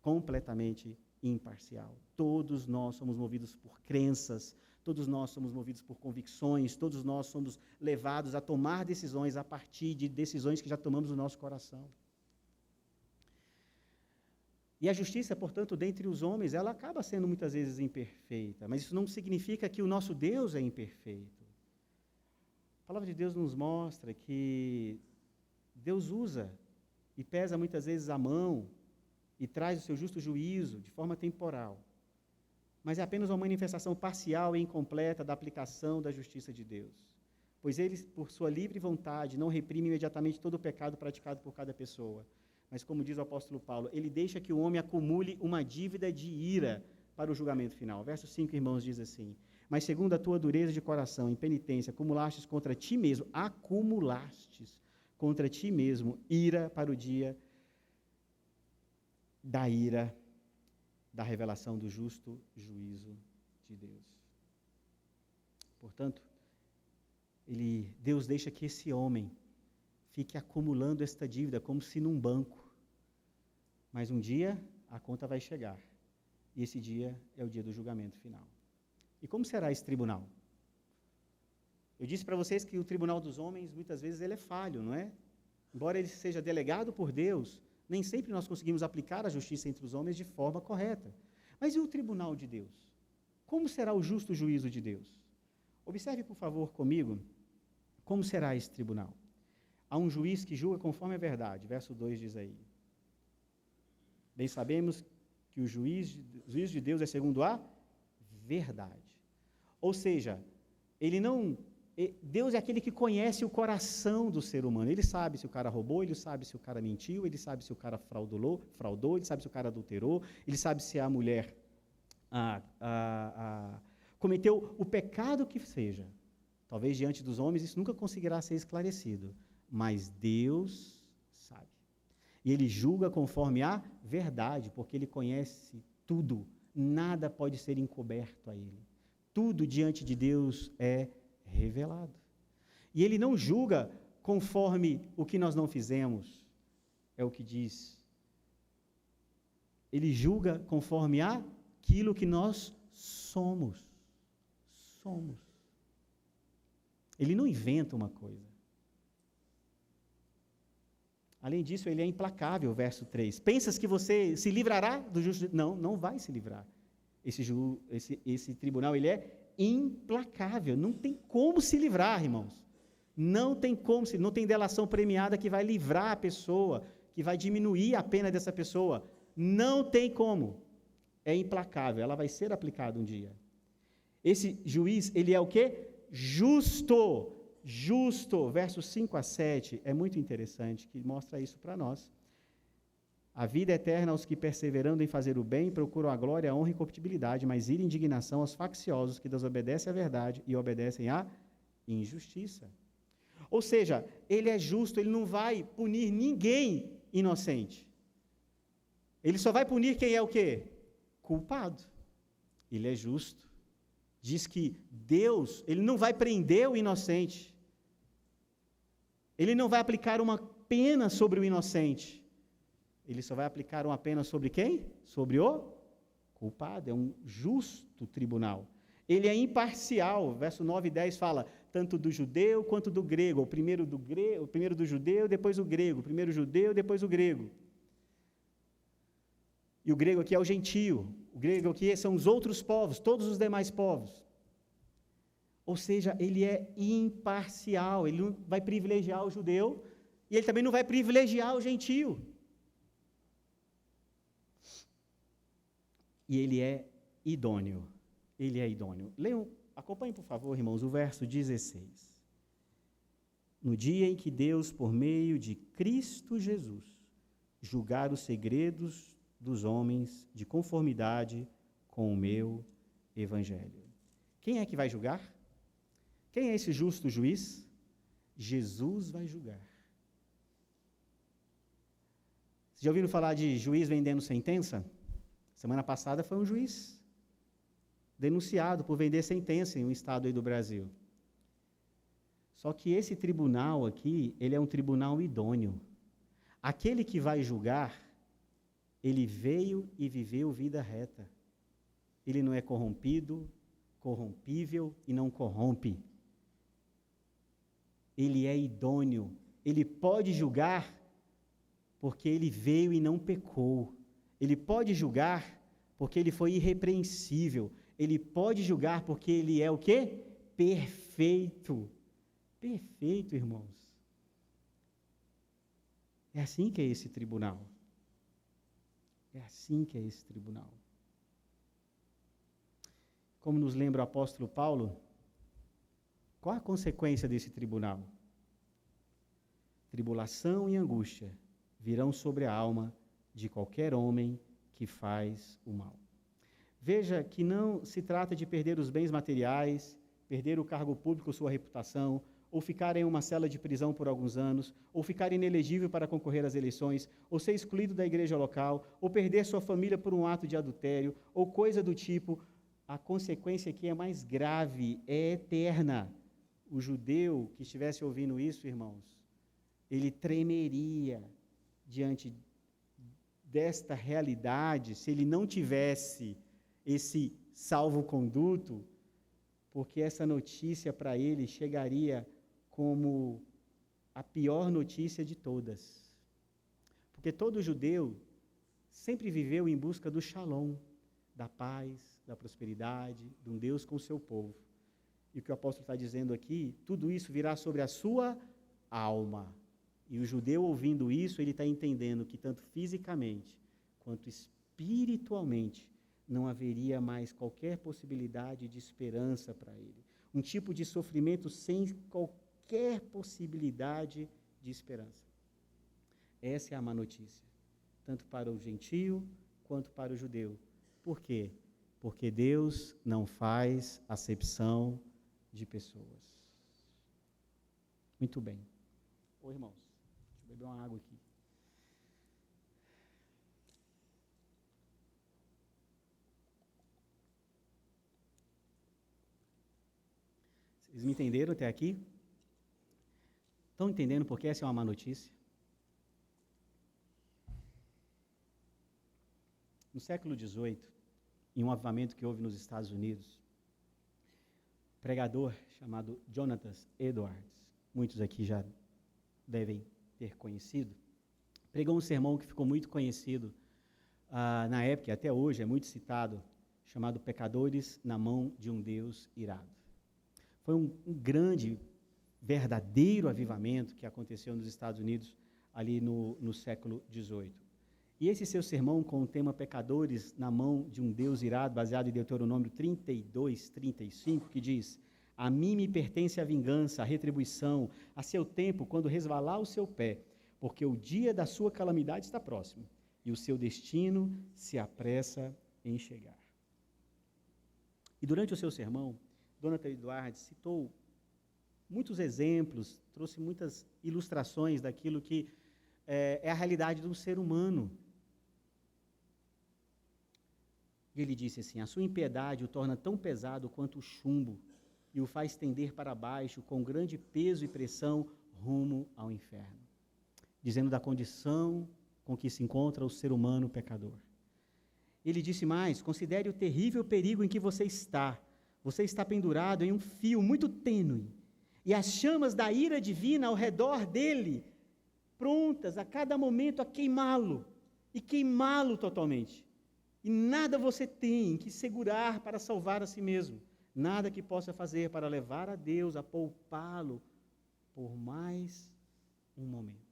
completamente imparcial. Todos nós somos movidos por crenças, todos nós somos movidos por convicções, todos nós somos levados a tomar decisões a partir de decisões que já tomamos no nosso coração. E a justiça, portanto, dentre os homens, ela acaba sendo muitas vezes imperfeita, mas isso não significa que o nosso Deus é imperfeito. A palavra de Deus nos mostra que Deus usa e pesa muitas vezes a mão e traz o seu justo juízo de forma temporal, mas é apenas uma manifestação parcial e incompleta da aplicação da justiça de Deus, pois ele, por sua livre vontade, não reprime imediatamente todo o pecado praticado por cada pessoa, mas, como diz o apóstolo Paulo, ele deixa que o homem acumule uma dívida de ira para o julgamento final. Verso 5, irmãos, diz assim: mas segundo a tua dureza de coração, em penitência, acumulastes contra ti mesmo ira para o dia da ira, da revelação do justo juízo de Deus. Portanto, Deus deixa que esse homem fique acumulando esta dívida como se num banco. Mas um dia a conta vai chegar. E esse dia é o dia do julgamento final. E como será esse tribunal? Eu disse para vocês que o tribunal dos homens, muitas vezes, ele é falho, não é? Embora ele seja delegado por Deus, nem sempre nós conseguimos aplicar a justiça entre os homens de forma correta. Mas e o tribunal de Deus? Como será o justo juízo de Deus? Observe, por favor, comigo, como será esse tribunal. Há um juiz que julga conforme a verdade. Verso 2 diz aí: bem sabemos que o juízo de Deus é segundo a verdade. Ou seja, Deus é aquele que conhece o coração do ser humano. Ele sabe se o cara roubou, ele sabe se o cara mentiu, ele sabe se o cara fraudou, ele sabe se o cara adulterou, ele sabe se a mulher cometeu o pecado que seja. Talvez diante dos homens isso nunca conseguirá ser esclarecido, mas Deus sabe. E ele julga conforme a verdade, porque ele conhece tudo. Nada pode ser encoberto a ele. Tudo diante de Deus é revelado. E ele não julga conforme o que nós não fizemos, é o que diz. Ele julga conforme aquilo que nós somos. Somos. Ele não inventa uma coisa. Além disso, ele é implacável, verso 3. Pensas que você se livrará do justo? Não, não vai se livrar. Esse tribunal, ele é implacável. Não tem como se livrar, irmãos. Não tem como, não tem delação premiada que vai livrar a pessoa, que vai diminuir a pena dessa pessoa. Não tem como. É implacável, ela vai ser aplicada um dia. Esse juiz, ele é o quê? Justo. Justo, versos 5 a 7, é muito interessante, que mostra isso para nós. A vida eterna aos que, perseverando em fazer o bem, procuram a glória, a honra e corruptibilidade, mas ira e indignação aos facciosos que desobedecem à verdade e obedecem à injustiça. Ou seja, ele é justo, ele não vai punir ninguém inocente. Ele só vai punir quem é o quê? Culpado. Ele é justo. Diz que Deus, ele não vai prender o inocente. Ele não vai aplicar uma pena sobre o inocente. Ele só vai aplicar uma pena sobre quem? Sobre o culpado. É um justo tribunal. Ele é imparcial. Verso 9 e 10 fala, tanto do judeu quanto do grego. O primeiro do judeu, depois o grego. O primeiro o judeu, depois o grego. E o grego aqui é o gentio. O grego aqui são os outros povos, todos os demais povos. Ou seja, ele é imparcial, ele não vai privilegiar o judeu e ele também não vai privilegiar o gentio. E ele é idôneo. Ele é idôneo. Leiam, acompanhem, por favor, irmãos, o verso 16. No dia em que Deus, por meio de Cristo Jesus, julgar os segredos dos homens de conformidade com o meu evangelho. Quem é que vai julgar? Quem é esse justo juiz? Jesus vai julgar. Vocês já ouviram falar de juiz vendendo sentença? Semana passada foi um juiz denunciado por vender sentença em um estado aí do Brasil. Só que esse tribunal aqui, ele é um tribunal idôneo. Aquele que vai julgar, ele veio e viveu vida reta. Ele não é corrompido, corrompível e não corrompe. Ele é idôneo. Ele pode julgar porque ele veio e não pecou. Ele pode julgar porque ele foi irrepreensível. Ele pode julgar porque ele é o quê? Perfeito. Perfeito, irmãos. É assim que é esse tribunal. É assim que é esse tribunal. Como nos lembra o apóstolo Paulo, qual a consequência desse tribunal? Tribulação e angústia virão sobre a alma de qualquer homem que faz o mal. Veja que não se trata de perder os bens materiais, perder o cargo público, sua reputação, ou ficar em uma cela de prisão por alguns anos, ou ficar inelegível para concorrer às eleições, ou ser excluído da igreja local, ou perder sua família por um ato de adultério, ou coisa do tipo. A consequência que é mais grave, é eterna. O judeu que estivesse ouvindo isso, irmãos, ele tremeria diante desta realidade se ele não tivesse esse salvo-conduto, porque essa notícia para ele chegaria como a pior notícia de todas. Porque todo judeu sempre viveu em busca do shalom, da paz, da prosperidade, de um Deus com o seu povo. E o que o apóstolo está dizendo aqui, tudo isso virá sobre a sua alma. E o judeu ouvindo isso, ele está entendendo que tanto fisicamente quanto espiritualmente não haveria mais qualquer possibilidade de esperança para ele. Um tipo de sofrimento sem qualquer possibilidade de esperança. Essa é a má notícia, tanto para o gentio quanto para o judeu. Por quê? Porque Deus não faz acepção de pessoas. Muito bem. Ô, irmãos, deixa eu beber uma água aqui. Vocês me entenderam até aqui? Estão entendendo por que essa é uma má notícia? No século XVIII, em um avivamento que houve nos Estados Unidos, um pregador chamado Jonathan Edwards, muitos aqui já devem ter conhecido, pregou um sermão que ficou muito conhecido na época, e até hoje é muito citado, chamado Pecadores na Mão de um Deus Irado. Foi um grande, verdadeiro avivamento que aconteceu nos Estados Unidos ali no século XVIII. E esse seu sermão com o tema Pecadores na Mão de um Deus Irado, baseado em Deuteronômio 32, 35, que diz: a mim me pertence a vingança, a retribuição, a seu tempo, quando resvalar o seu pé, porque o dia da sua calamidade está próximo, e o seu destino se apressa em chegar. E durante o seu sermão, Jonathan Edwards citou muitos exemplos, trouxe muitas ilustrações daquilo que é a realidade do ser humano. E ele disse assim: a sua impiedade o torna tão pesado quanto o chumbo e o faz tender para baixo com grande peso e pressão rumo ao inferno. Dizendo da condição com que se encontra o ser humano pecador. Ele disse mais: considere o terrível perigo em que você está. Você está pendurado em um fio muito tênue e as chamas da ira divina ao redor dele, prontas a cada momento a queimá-lo e queimá-lo totalmente. E nada você tem que segurar para salvar a si mesmo, nada que possa fazer para levar a Deus a poupá-lo por mais um momento.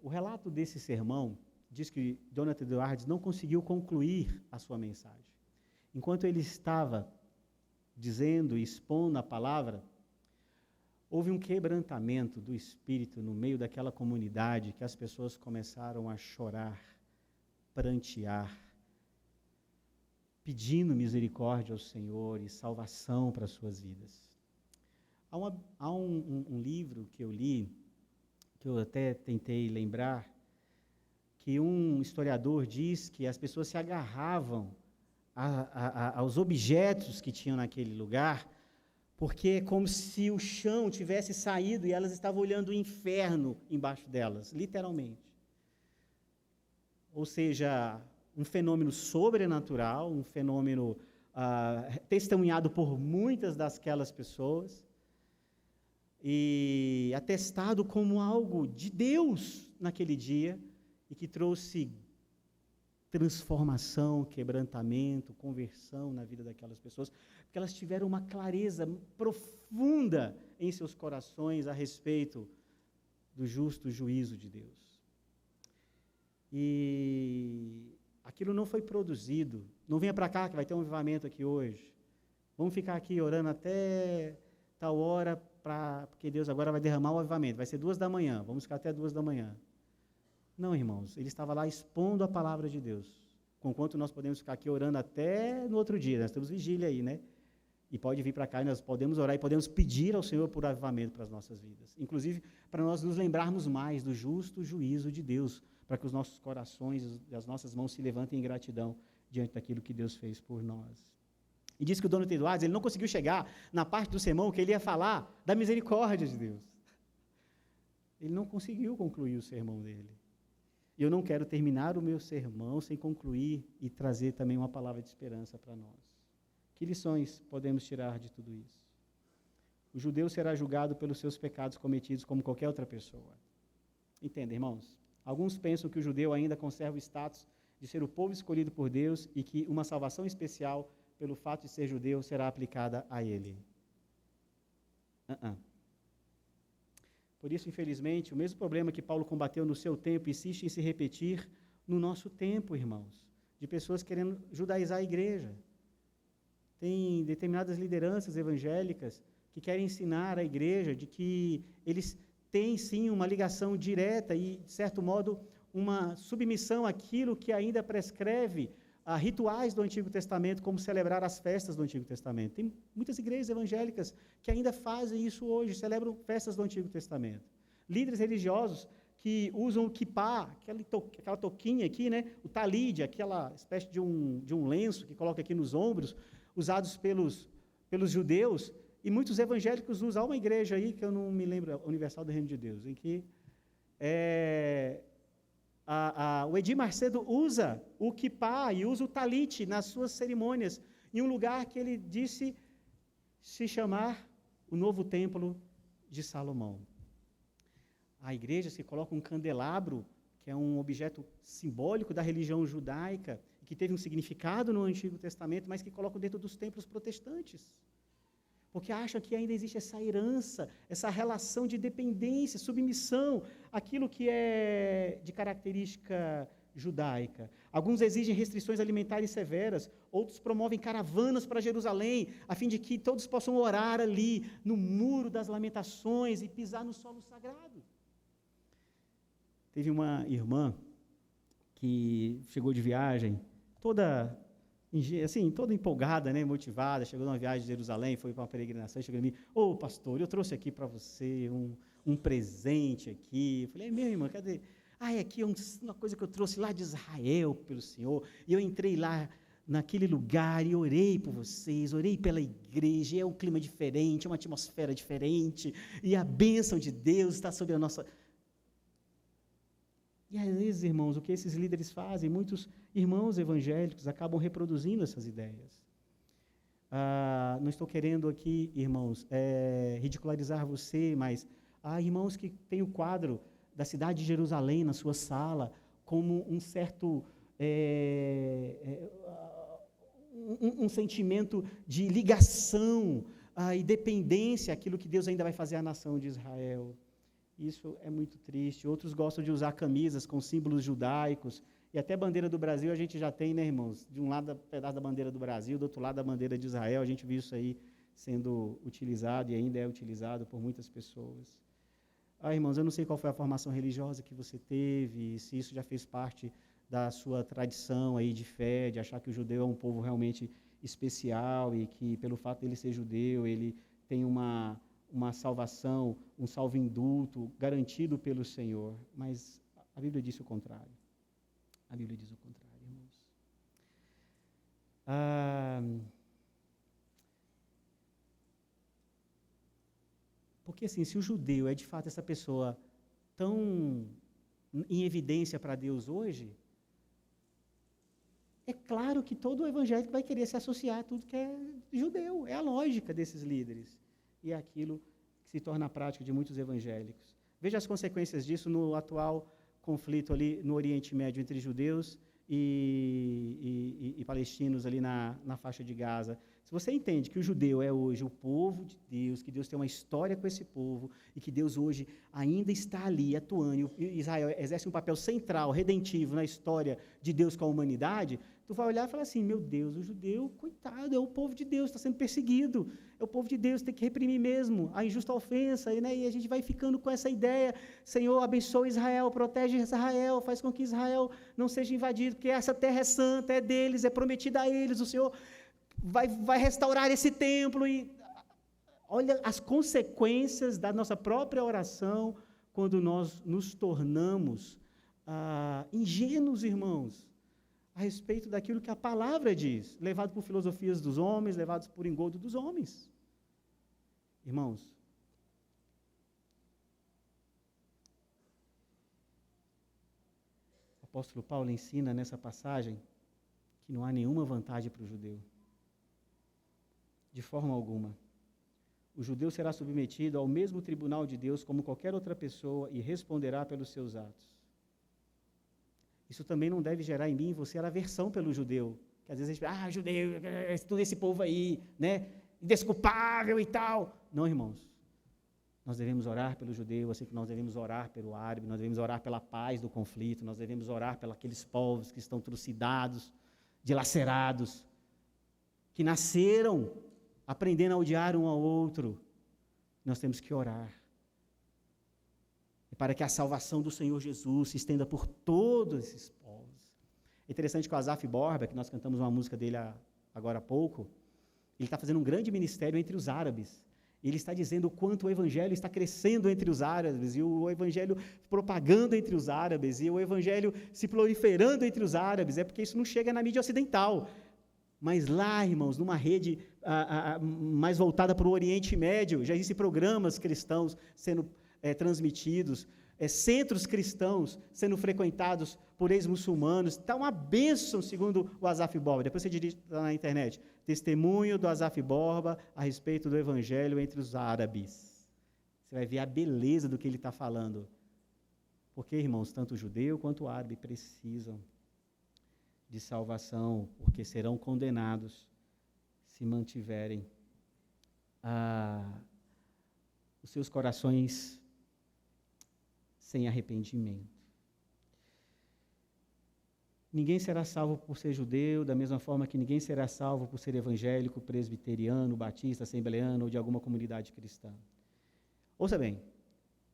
O relato desse sermão diz que Jonathan Edwards não conseguiu concluir a sua mensagem. Enquanto ele estava dizendo e expondo a palavra, houve um quebrantamento do espírito no meio daquela comunidade, que as pessoas começaram a chorar, prantear pedindo misericórdia ao Senhor e salvação para as suas vidas. Há um livro que eu li, que eu até tentei lembrar, que um historiador diz que as pessoas se agarravam aos objetos que tinham naquele lugar, porque é como se o chão tivesse saído e elas estavam olhando o inferno embaixo delas, literalmente. Ou seja, um fenômeno sobrenatural, um fenômeno testemunhado por muitas daquelas pessoas, e atestado como algo de Deus naquele dia, e que trouxe transformação, quebrantamento, conversão na vida daquelas pessoas, porque elas tiveram uma clareza profunda em seus corações a respeito do justo juízo de Deus. E aquilo não foi produzido. Não venha para cá que vai ter um avivamento aqui hoje. Vamos ficar aqui orando até tal hora, porque Deus agora vai derramar o avivamento. Vai ser 2h, vamos ficar até 2h. Não, irmãos, ele estava lá expondo a palavra de Deus. Conquanto nós podemos ficar aqui orando até no outro dia, nós temos vigília aí, né? E pode vir para cá e nós podemos orar e podemos pedir ao Senhor por avivamento para as nossas vidas. Inclusive, para nós nos lembrarmos mais do justo juízo de Deus, para que os nossos corações e as nossas mãos se levantem em gratidão diante daquilo que Deus fez por nós. E diz que o dono de Eduardo, ele não conseguiu chegar na parte do sermão que ele ia falar da misericórdia de Deus. Ele não conseguiu concluir o sermão dele. E eu não quero terminar o meu sermão sem concluir e trazer também uma palavra de esperança para nós. Que lições podemos tirar de tudo isso? O judeu será julgado pelos seus pecados cometidos como qualquer outra pessoa. Entenda, irmãos? Alguns pensam que o judeu ainda conserva o status de ser o povo escolhido por Deus e que uma salvação especial, pelo fato de ser judeu, será aplicada a ele. Por isso, infelizmente, o mesmo problema que Paulo combateu no seu tempo insiste em se repetir no nosso tempo, irmãos, de pessoas querendo judaizar a igreja. Tem determinadas lideranças evangélicas que querem ensinar a igreja de que eles têm, sim, uma ligação direta e, de certo modo, uma submissão àquilo que ainda prescreve a rituais do Antigo Testamento, como celebrar as festas do Antigo Testamento. Tem muitas igrejas evangélicas que ainda fazem isso hoje, celebram festas do Antigo Testamento. Líderes religiosos que usam o kippá, aquela touquinha aqui, né? O talide, aquela espécie de um lenço que coloca aqui nos ombros, usados pelos judeus, e muitos evangélicos usam. Há uma igreja aí, que eu não me lembro, a Universal do Reino de Deus, em que o Edir Macedo usa o kippá e usa o talite nas suas cerimônias, em um lugar que ele disse se chamar o novo templo de Salomão. Há igrejas que colocam um candelabro, que é um objeto simbólico da religião judaica, que teve um significado no Antigo Testamento, mas que colocam dentro dos templos protestantes. Porque acham que ainda existe essa herança, essa relação de dependência, submissão, aquilo que é de característica judaica. Alguns exigem restrições alimentares severas, outros promovem caravanas para Jerusalém, a fim de que todos possam orar ali, no Muro das Lamentações, e pisar no solo sagrado. Teve uma irmã que chegou de viagem, toda empolgada, né, motivada, chegou numa viagem de Jerusalém, foi para uma peregrinação, chegou em mim, pastor, eu trouxe aqui para você um presente aqui. Eu falei, minha irmã, cadê? É aqui uma coisa que eu trouxe lá de Israel pelo Senhor, e eu entrei lá naquele lugar e orei por vocês, orei pela igreja, e é um clima diferente, é uma atmosfera diferente, e a bênção de Deus está sobre a nossa... E às vezes, irmãos, o que esses líderes fazem, muitos irmãos evangélicos acabam reproduzindo essas ideias. Não estou querendo aqui, irmãos, ridicularizar você, mas há irmãos que têm o quadro da cidade de Jerusalém na sua sala, como um certo um sentimento de ligação e dependência àquilo que Deus ainda vai fazer à nação de Israel. Isso é muito triste. Outros gostam de usar camisas com símbolos judaicos, e até bandeira do Brasil a gente já tem, né, irmãos? De um lado, pedaço da bandeira do Brasil, do outro lado, a bandeira de Israel. A gente viu isso aí sendo utilizado, e ainda é utilizado por muitas pessoas. Irmãos, eu não sei qual foi a formação religiosa que você teve, se isso já fez parte da sua tradição aí de fé, de achar que o judeu é um povo realmente especial e que, pelo fato de ele ser judeu, ele tem uma salvação, um salvo-indulto garantido pelo Senhor. Mas a Bíblia diz o contrário. A Bíblia diz o contrário, irmãos. Porque, assim, se o judeu é, de fato, essa pessoa tão em evidência para Deus hoje, é claro que todo evangélico vai querer se associar a tudo que é judeu. É a lógica desses líderes. E é aquilo que se torna a prática de muitos evangélicos. Veja as consequências disso no atual conflito ali no Oriente Médio entre judeus e palestinos ali na faixa de Gaza. Se você entende que o judeu é hoje o povo de Deus, que Deus tem uma história com esse povo, e que Deus hoje ainda está ali atuando, e Israel exerce um papel central, redentivo na história de Deus com a humanidade, tu vai olhar e falar assim, meu Deus, o judeu, coitado, é o povo de Deus, está sendo perseguido, é o povo de Deus, tem que reprimir mesmo a injusta ofensa, né? E a gente vai ficando com essa ideia, Senhor, abençoa Israel, protege Israel, faz com que Israel não seja invadido, porque essa terra é santa, é deles, é prometida a eles, o Senhor vai restaurar esse templo. E olha as consequências da nossa própria oração quando nós nos tornamos ingênuos, irmãos, a respeito daquilo que a palavra diz, levado por filosofias dos homens, levados por engodo dos homens. Irmãos, o apóstolo Paulo ensina nessa passagem que não há nenhuma vantagem para o judeu. De forma alguma. O judeu será submetido ao mesmo tribunal de Deus como qualquer outra pessoa e responderá pelos seus atos. Isso também não deve gerar em mim e você a aversão pelo judeu. Que às vezes a gente fala, judeu, todo esse povo aí, né, indesculpável e tal. Não, irmãos. Nós devemos orar pelo judeu, assim que nós devemos orar pelo árabe, nós devemos orar pela paz do conflito, nós devemos orar pelos aqueles povos que estão trucidados, dilacerados, que nasceram aprendendo a odiar um ao outro. Nós temos que orar. E para que a salvação do Senhor Jesus se estenda por todos esses povos. É interessante que o Asaf Borba, que nós cantamos uma música dele agora há pouco, ele está fazendo um grande ministério entre os árabes. Ele está dizendo o quanto o evangelho está crescendo entre os árabes, e o evangelho propagando entre os árabes, e o evangelho se proliferando entre os árabes. É porque isso não chega na mídia ocidental. Mas lá, irmãos, numa rede mais voltada para o Oriente Médio, já existem programas cristãos sendo transmitidos, centros cristãos sendo frequentados por ex-muçulmanos. Está uma bênção, segundo o Asaf Borba. Depois você dirige na internet. Testemunho do Asaf Borba a respeito do evangelho entre os árabes. Você vai ver a beleza do que ele está falando. Porque, irmãos, tanto o judeu quanto o árabe precisam de salvação, porque serão condenados se mantiverem os seus corações sem arrependimento. Ninguém será salvo por ser judeu, da mesma forma que ninguém será salvo por ser evangélico, presbiteriano, batista, assembleano ou de alguma comunidade cristã. Ouça bem,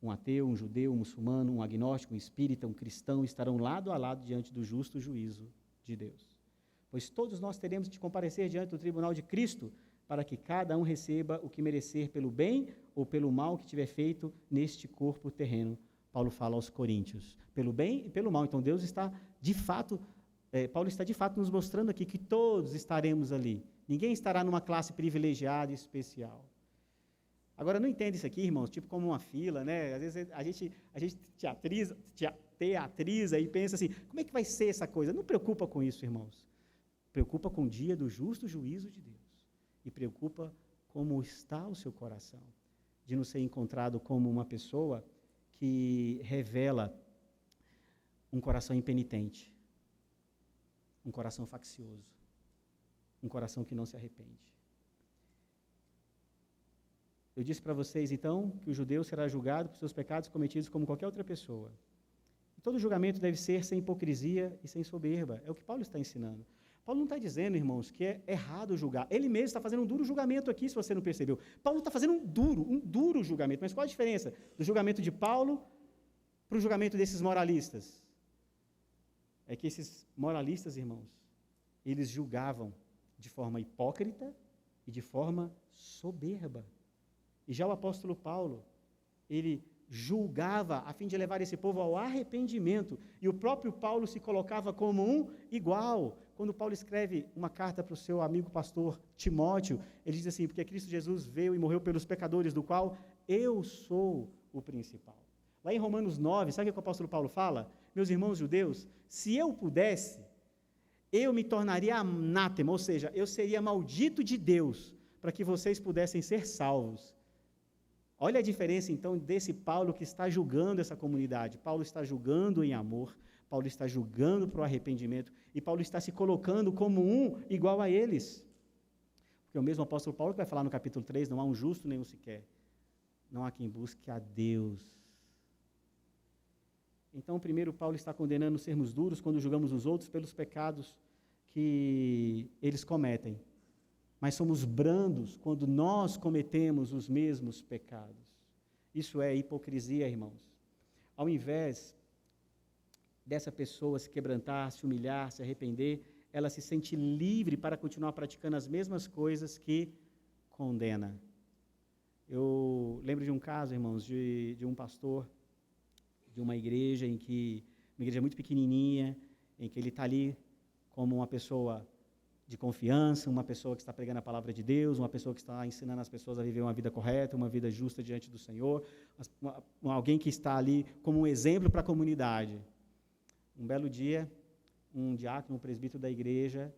um ateu, um judeu, um muçulmano, um agnóstico, um espírita, um cristão estarão lado a lado diante do justo juízo de Deus. Pois todos nós teremos de comparecer diante do tribunal de Cristo, para que cada um receba o que merecer pelo bem ou pelo mal que tiver feito neste corpo terreno. Paulo fala aos Coríntios, pelo bem e pelo mal. Então Deus está de fato, Paulo está de fato nos mostrando aqui que todos estaremos ali. Ninguém estará numa classe privilegiada e especial. Agora, não entende isso aqui, irmãos, tipo como uma fila, né? Às vezes a gente teatriza e pensa assim, como é que vai ser essa coisa? Não preocupa com isso, irmãos. Preocupa com o dia do justo juízo de Deus. E preocupa como está o seu coração, de não ser encontrado como uma pessoa que revela um coração impenitente, um coração faccioso, um coração que não se arrepende. Eu disse para vocês, então, que o judeu será julgado por seus pecados cometidos como qualquer outra pessoa. E todo julgamento deve ser sem hipocrisia e sem soberba. É o que Paulo está ensinando. Paulo não está dizendo, irmãos, que é errado julgar. Ele mesmo está fazendo um duro julgamento aqui, se você não percebeu. Paulo está fazendo um duro julgamento. Mas qual a diferença do julgamento de Paulo para o julgamento desses moralistas? é que esses moralistas, irmãos, eles julgavam de forma hipócrita e de forma soberba. E já o apóstolo Paulo, ele julgava a fim de levar esse povo ao arrependimento, e o próprio Paulo se colocava como um igual. Quando Paulo escreve uma carta para o seu amigo pastor Timóteo, ele diz assim: porque Cristo Jesus veio e morreu pelos pecadores, do qual eu sou o principal. Lá em Romanos 9, sabe o que o apóstolo Paulo fala? Meus irmãos judeus, se eu pudesse, eu me tornaria anátema, ou seja, eu seria maldito de Deus, para que vocês pudessem ser salvos. Olha a diferença, então, desse Paulo que está julgando essa comunidade. Paulo está julgando em amor, Paulo está julgando para o arrependimento, e Paulo está se colocando como um igual a eles. Porque o mesmo apóstolo Paulo que vai falar no capítulo 3, não há um justo nenhum sequer. Não há quem busque a Deus. Então, primeiro, Paulo está condenando sermos duros quando julgamos os outros pelos pecados que eles cometem. Mas somos brandos quando nós cometemos os mesmos pecados. Isso é hipocrisia, irmãos. Ao invés dessa pessoa se quebrantar, se humilhar, se arrepender, ela se sente livre para continuar praticando as mesmas coisas que condena. Eu lembro de um caso, irmãos, de um pastor de uma igreja uma igreja muito pequenininha, em que ele está ali como uma pessoa de confiança, uma pessoa que está pregando a palavra de Deus, uma pessoa que está ensinando as pessoas a viver uma vida correta, uma vida justa diante do Senhor, alguém que está ali como um exemplo para a comunidade. Um belo dia, um diácono, um presbítero da igreja,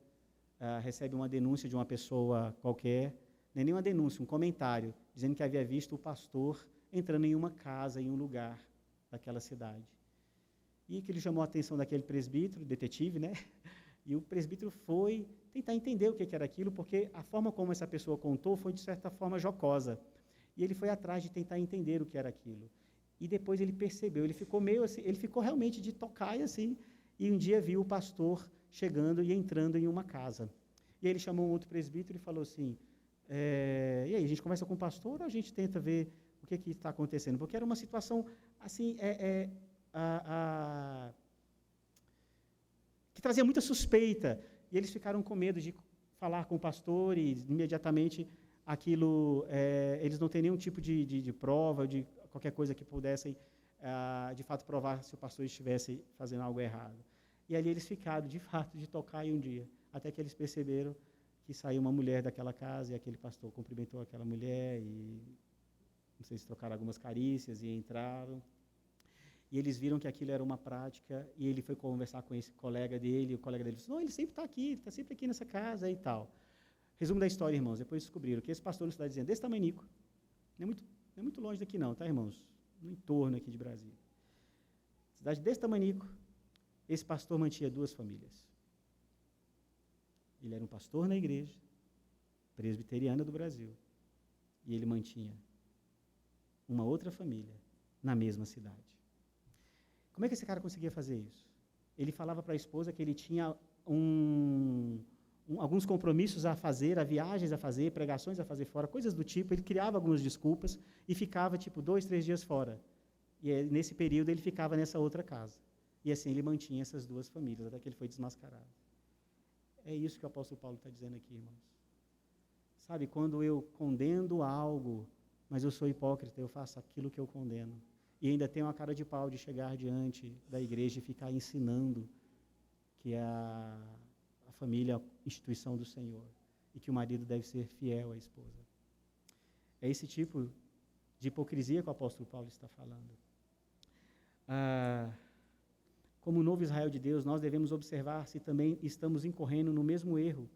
recebe uma denúncia de uma pessoa qualquer, não é nem uma denúncia, um comentário, dizendo que havia visto o pastor entrando em uma casa, em um lugar daquela cidade. E que ele chamou a atenção daquele presbítero, detetive, né? E o presbítero foi tentar entender o que era aquilo, porque a forma como essa pessoa contou foi, de certa forma, jocosa. E ele foi atrás de tentar entender o que era aquilo. E depois ele percebeu, ele ficou meio assim, ele ficou realmente de tocaia, assim, e um dia viu o pastor chegando e entrando em uma casa. E aí ele chamou um outro presbítero e falou assim, e aí, a gente conversa com o pastor ou a gente tenta ver o que está acontecendo? Porque era uma situação, assim, que trazia muita suspeita, e eles ficaram com medo de falar com o pastor, e imediatamente aquilo, eles não têm nenhum tipo de prova, de qualquer coisa que pudessem, de fato, provar se o pastor estivesse fazendo algo errado. E ali eles ficaram, de fato, de tocar em um dia, até que eles perceberam que saiu uma mulher daquela casa, e aquele pastor cumprimentou aquela mulher, e não sei se trocaram algumas carícias, e entraram. E eles viram que aquilo era uma prática, e ele foi conversar com esse colega dele, e o colega dele disse, não, ele sempre está sempre aqui nessa casa e tal. Resumo da história, irmãos, depois descobriram que esse pastor nos está dizendo, desse tamanhico, não é muito longe daqui não, tá, irmãos? No entorno aqui de Brasília. Cidade desse tamanhico, esse pastor mantinha 2 famílias. Ele era um pastor na igreja presbiteriana do Brasil, e ele mantinha uma outra família na mesma cidade. Como é que esse cara conseguia fazer isso? Ele falava para a esposa que ele tinha alguns compromissos a fazer, viagens a fazer, pregações a fazer fora, coisas do tipo. Ele criava algumas desculpas e ficava, 2, 3 dias fora. E nesse período ele ficava nessa outra casa. E assim ele mantinha essas 2 famílias, até que ele foi desmascarado. É isso que o apóstolo Paulo está dizendo aqui, irmãos. Sabe, quando eu condeno algo, mas eu sou hipócrita, eu faço aquilo que eu condeno. E ainda tenho a cara de pau de chegar diante da igreja e ficar ensinando que a família é a instituição do Senhor e que o marido deve ser fiel à esposa. É esse tipo de hipocrisia que o apóstolo Paulo está falando. Como o novo Israel de Deus, nós devemos observar se também estamos incorrendo no mesmo erro.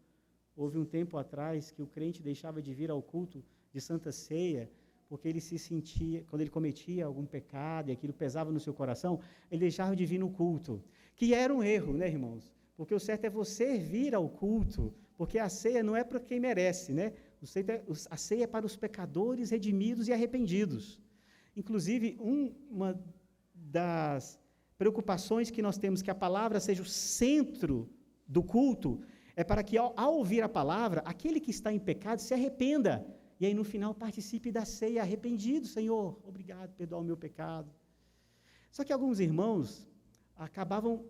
Houve um tempo atrás que o crente deixava de vir ao culto de Santa Ceia, porque ele se sentia, quando ele cometia algum pecado e aquilo pesava no seu coração, ele deixava de vir no culto, que era um erro, né, irmãos? Porque o certo é você vir ao culto, porque a ceia não é para quem merece, né? A ceia é para os pecadores redimidos e arrependidos. Inclusive, uma das preocupações que nós temos que a palavra seja o centro do culto, é para que ao ouvir a palavra, aquele que está em pecado se arrependa, e aí no final participe da ceia arrependido. Senhor, obrigado, perdoa o meu pecado. Só que alguns irmãos acabavam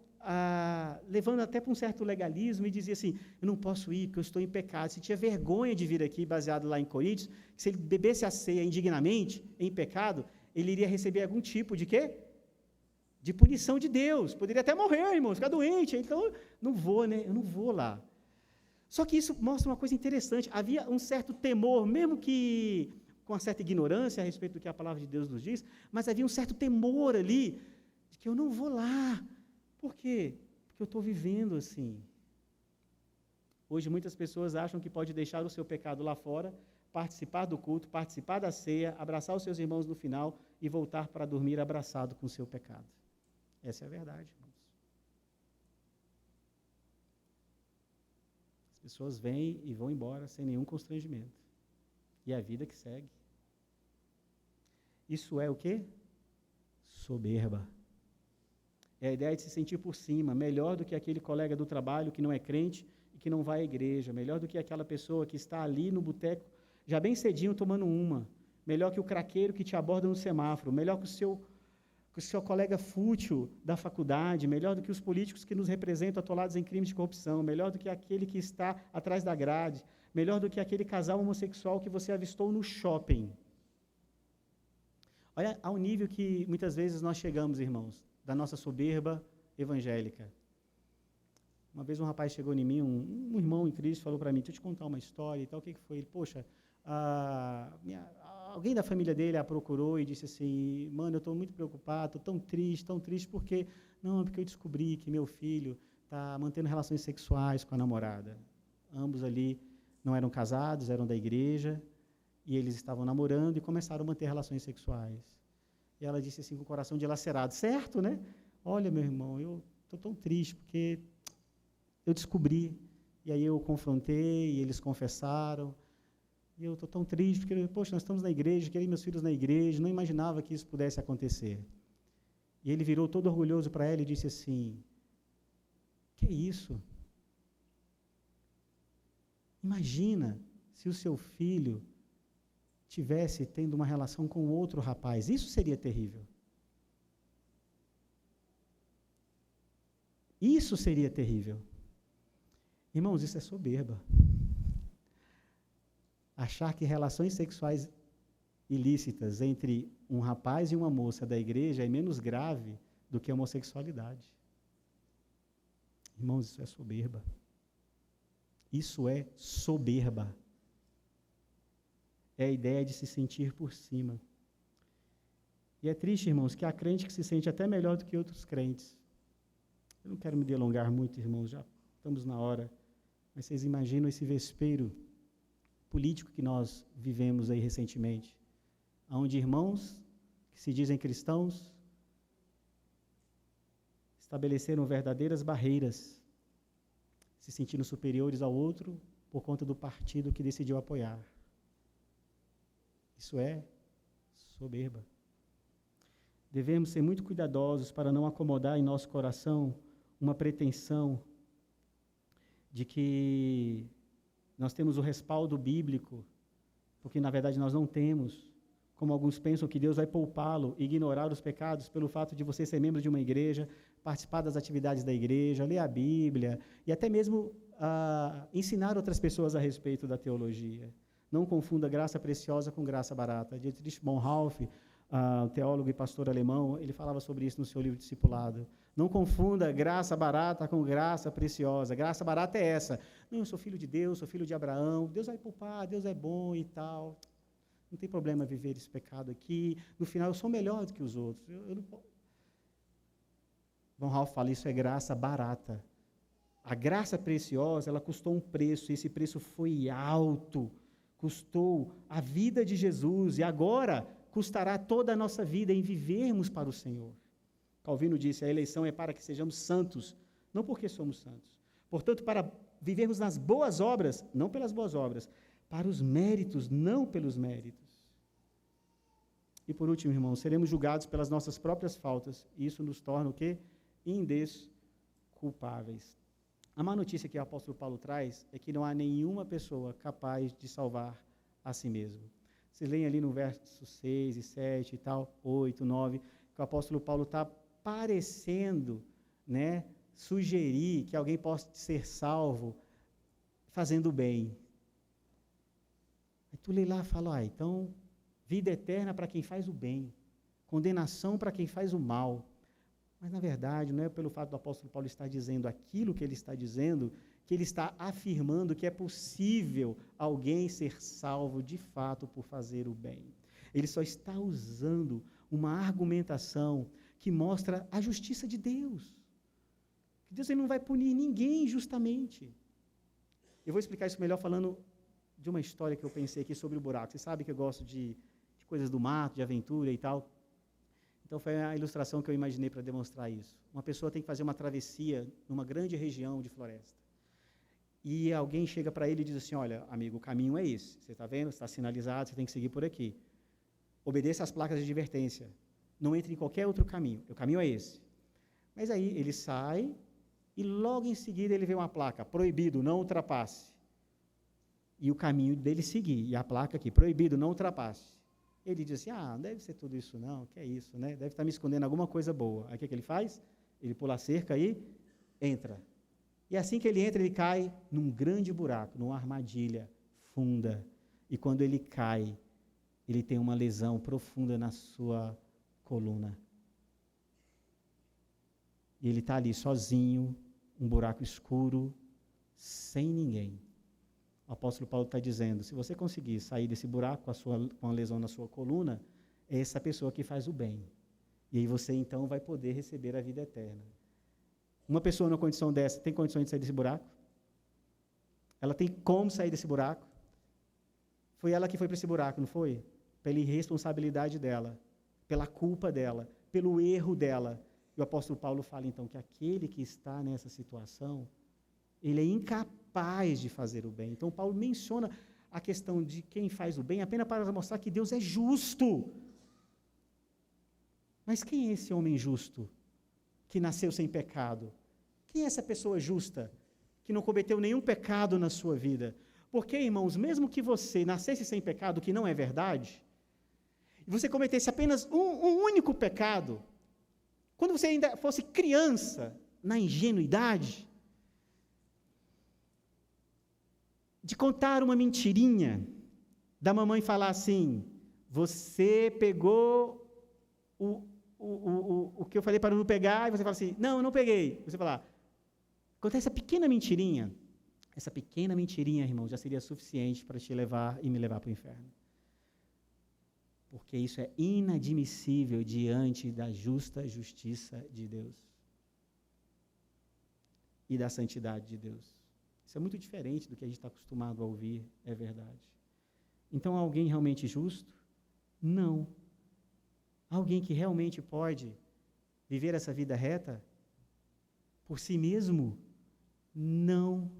levando até para um certo legalismo, e dizia assim, eu não posso ir porque eu estou em pecado. Se tinha vergonha de vir aqui, baseado lá em Coríntios, que se ele bebesse a ceia indignamente, em pecado, ele iria receber algum tipo de quê? De punição de Deus. Poderia até morrer, irmãos, ficar doente. Então, não vou, né? Eu não vou lá. Só que isso mostra uma coisa interessante. Havia um certo temor, mesmo que com uma certa ignorância a respeito do que a palavra de Deus nos diz, mas havia um certo temor ali, de que eu não vou lá. Por quê? Porque eu estou vivendo assim. Hoje muitas pessoas acham que pode deixar o seu pecado lá fora, participar do culto, participar da ceia, abraçar os seus irmãos no final e voltar para dormir abraçado com o seu pecado. Essa é a verdade, irmãos. As pessoas vêm e vão embora sem nenhum constrangimento. E é a vida que segue. Isso é o quê? Soberba. É a ideia de se sentir por cima, melhor do que aquele colega do trabalho que não é crente e que não vai à igreja, melhor do que aquela pessoa que está ali no boteco, já bem cedinho tomando uma, melhor que o craqueiro que te aborda no semáforo, melhor que o seu colega fútil da faculdade, melhor do que os políticos que nos representam atolados em crimes de corrupção, melhor do que aquele que está atrás da grade, melhor do que aquele casal homossexual que você avistou no shopping. Olha ao nível que muitas vezes nós chegamos, irmãos, da nossa soberba evangélica. Uma vez um rapaz chegou em mim, um irmão em Cristo, falou para mim, deixa eu te contar uma história e tal, o que foi? Ele, poxa, alguém da família dele a procurou e disse assim, mano, eu estou muito preocupado, estou tão triste, porque eu descobri que meu filho está mantendo relações sexuais com a namorada. Ambos ali não eram casados, eram da igreja, e eles estavam namorando e começaram a manter relações sexuais. E ela disse assim, com o coração dilacerado, certo, né? Olha, meu irmão, eu estou tão triste, porque eu descobri, e aí eu confrontei, e eles confessaram, e eu estou tão triste, porque, poxa, nós estamos na igreja, queria meus filhos na igreja, não imaginava que isso pudesse acontecer. E ele virou todo orgulhoso para ela e disse assim, que é isso? Imagina se o seu filho tivesse tendo uma relação com outro rapaz, isso seria terrível. Isso seria terrível. Irmãos, isso é soberba. Achar que relações sexuais ilícitas entre um rapaz e uma moça da igreja é menos grave do que a homossexualidade. Irmãos, isso é soberba. Isso é soberba. É a ideia de se sentir por cima. E é triste, irmãos, que há crente que se sente até melhor do que outros crentes. Eu não quero me delongar muito, irmãos, já estamos na hora, mas vocês imaginam esse vespeiro político que nós vivemos aí recentemente, onde irmãos que se dizem cristãos estabeleceram verdadeiras barreiras, se sentindo superiores ao outro por conta do partido que decidiu apoiar. Isso é soberba. Devemos ser muito cuidadosos para não acomodar em nosso coração uma pretensão de que nós temos o respaldo bíblico, porque na verdade nós não temos, como alguns pensam que Deus vai poupá-lo, ignorar os pecados pelo fato de você ser membro de uma igreja, participar das atividades da igreja, ler a Bíblia e até mesmo ensinar outras pessoas a respeito da teologia. Não confunda graça preciosa com graça barata. Dietrich Bonhoeffer, teólogo e pastor alemão, ele falava sobre isso no seu livro Discipulado. Não confunda graça barata com graça preciosa. Graça barata é essa. Não, eu sou filho de Deus, sou filho de Abraão, Deus vai poupar, Deus é bom e tal. Não tem problema viver esse pecado aqui. No final, eu sou melhor do que os outros. Eu não... Bonhoeffer fala, isso é graça barata. A graça preciosa, ela custou um preço, e esse preço foi alto. Custou a vida de Jesus, e agora custará toda a nossa vida em vivermos para o Senhor. Calvino disse, a eleição é para que sejamos santos, não porque somos santos. Portanto, para vivermos nas boas obras, não pelas boas obras, para os méritos, não pelos méritos. E por último, irmãos, seremos julgados pelas nossas próprias faltas, e isso nos torna o quê? Indesculpáveis. A má notícia que o apóstolo Paulo traz é que não há nenhuma pessoa capaz de salvar a si mesmo. Vocês leem ali no verso 6 e 7 e tal, 8, 9, que o apóstolo Paulo está parecendo, né, sugerir que alguém possa ser salvo fazendo o bem. Aí tu lê lá e fala, então, vida eterna para quem faz o bem, condenação para quem faz o mal. Mas, na verdade, não é pelo fato do apóstolo Paulo estar dizendo aquilo que ele está dizendo, que ele está afirmando que é possível alguém ser salvo de fato por fazer o bem. Ele só está usando uma argumentação que mostra a justiça de Deus. Que Deus ele não vai punir ninguém injustamente. Eu vou explicar isso melhor falando de uma história que eu pensei aqui sobre o buraco. Você sabe que eu gosto de coisas do mato, de aventura e tal. Então, foi a ilustração que eu imaginei para demonstrar isso. Uma pessoa tem que fazer uma travessia numa grande região de floresta. E alguém chega para ele e diz assim, olha, amigo, o caminho é esse. Você está vendo? Está sinalizado, você tem que seguir por aqui. Obedeça às placas de advertência. Não entre em qualquer outro caminho. O caminho é esse. Mas aí ele sai e logo em seguida ele vê uma placa, proibido, não ultrapasse. E o caminho dele seguir. E a placa aqui, proibido, não ultrapasse. Ele diz assim, não deve ser tudo isso não, que é isso, né? Deve estar me escondendo alguma coisa boa. Aí o que ele faz? Ele pula a cerca e entra. E assim que ele entra, ele cai num grande buraco, numa armadilha funda. E quando ele cai, ele tem uma lesão profunda na sua coluna. E ele está ali sozinho, um buraco escuro, sem ninguém. O apóstolo Paulo está dizendo, se você conseguir sair desse buraco com a lesão na sua coluna, é essa pessoa que faz o bem. E aí você, então, vai poder receber a vida eterna. Uma pessoa numa condição dessa tem condições de sair desse buraco? Ela tem como sair desse buraco? Foi ela que foi para esse buraco, não foi? Pela irresponsabilidade dela, pela culpa dela, pelo erro dela. E o apóstolo Paulo fala, então, que aquele que está nessa situação, ele é incapaz de fazer o bem. Então, Paulo menciona a questão de quem faz o bem apenas para mostrar que Deus é justo. Mas quem é esse homem justo que nasceu sem pecado? Quem é essa pessoa justa que não cometeu nenhum pecado na sua vida? Porque, irmãos, mesmo que você nascesse sem pecado, que não é verdade, e você cometesse apenas um único pecado, quando você ainda fosse criança, na ingenuidade, de contar uma mentirinha, da mamãe falar assim, você pegou o que eu falei para não pegar, e você fala assim, não, eu não peguei. Você fala, contar essa pequena mentirinha, irmão, já seria suficiente para te levar e me levar para o inferno. Porque isso é inadmissível diante da justa justiça de Deus e da santidade de Deus. Isso é muito diferente do que a gente está acostumado a ouvir, é verdade. Então, alguém realmente justo? Não. Alguém que realmente pode viver essa vida reta por si mesmo? Não.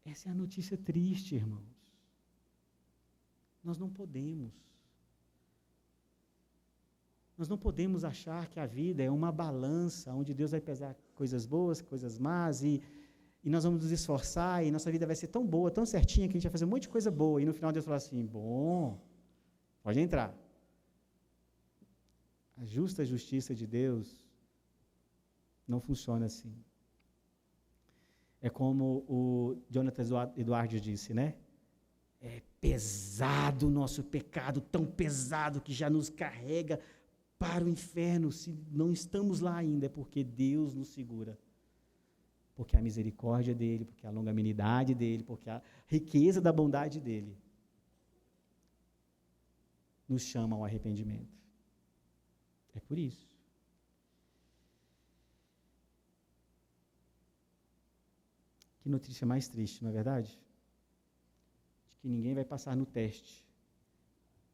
Essa é a notícia triste, irmãos. Nós não podemos. Nós não podemos achar que a vida é uma balança, onde Deus vai pesar coisas boas, coisas más, e nós vamos nos esforçar, e nossa vida vai ser tão boa, tão certinha, que a gente vai fazer um monte de coisa boa, e no final Deus fala assim, bom, pode entrar. A justa justiça de Deus não funciona assim. É como o Jonathan Edwards disse, né? É pesado o nosso pecado, tão pesado que já nos carrega para o inferno. Se não estamos lá ainda, é porque Deus nos segura. Porque a misericórdia dele, porque a longanimidade dele, porque a riqueza da bondade dele nos chama ao arrependimento. É por isso. Que notícia mais triste, não é verdade? De que ninguém vai passar no teste.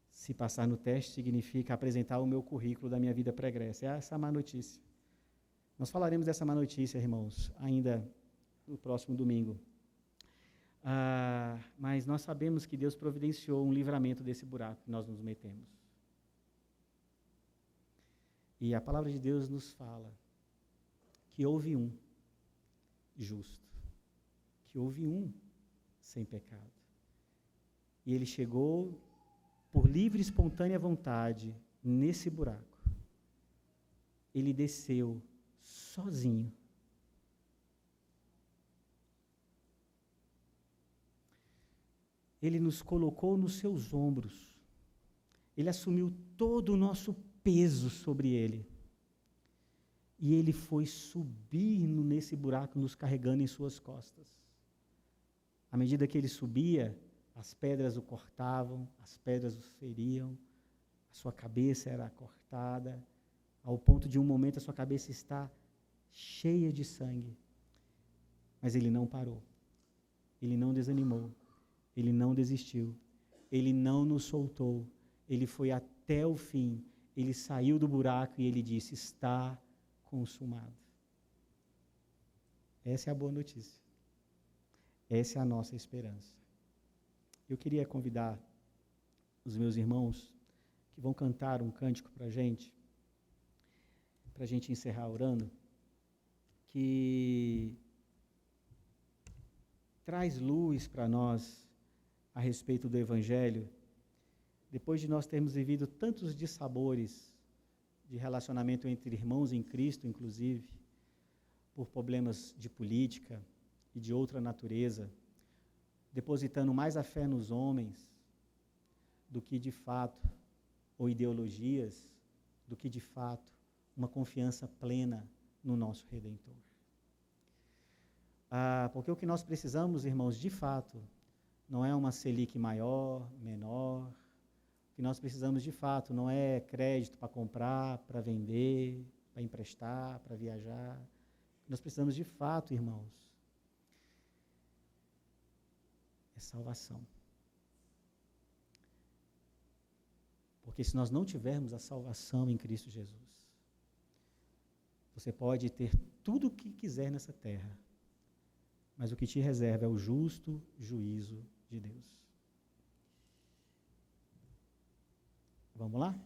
Se passar no teste significa apresentar o meu currículo da minha vida pregressa. É essa a má notícia. Nós falaremos dessa má notícia, irmãos, ainda no próximo domingo. Mas nós sabemos que Deus providenciou um livramento desse buraco que nós nos metemos. E a palavra de Deus nos fala que houve um justo, que houve um sem pecado. E ele chegou por livre e espontânea vontade nesse buraco. Ele desceu sozinho. Ele nos colocou nos seus ombros. Ele assumiu todo o nosso peso sobre ele. E ele foi subir nesse buraco, nos carregando em suas costas. À medida que ele subia, as pedras o cortavam, as pedras o feriam, a sua cabeça era cortada, ao ponto de um momento a sua cabeça estar cheia de sangue. Mas ele não parou, ele não desanimou, ele não desistiu, ele não nos soltou, ele foi até o fim, ele saiu do buraco e ele disse: está consumado. Essa é a boa notícia. Essa é a nossa esperança. Eu queria convidar os meus irmãos que vão cantar um cântico para a gente encerrar orando, que traz luz para nós a respeito do Evangelho, depois de nós termos vivido tantos dissabores de relacionamento entre irmãos em Cristo, inclusive, por problemas de política e de outra natureza, depositando mais a fé nos homens do que de fato, ou ideologias, do que de fato uma confiança plena no nosso Redentor. Porque o que nós precisamos, irmãos, de fato, não é uma Selic maior, menor. O que nós precisamos, de fato, não é crédito para comprar, para vender, para emprestar, para viajar. O que nós precisamos, de fato, irmãos, é salvação. Porque se nós não tivermos a salvação em Cristo Jesus, você pode ter tudo o que quiser nessa terra, mas o que te reserva é o justo juízo de Deus. Vamos lá?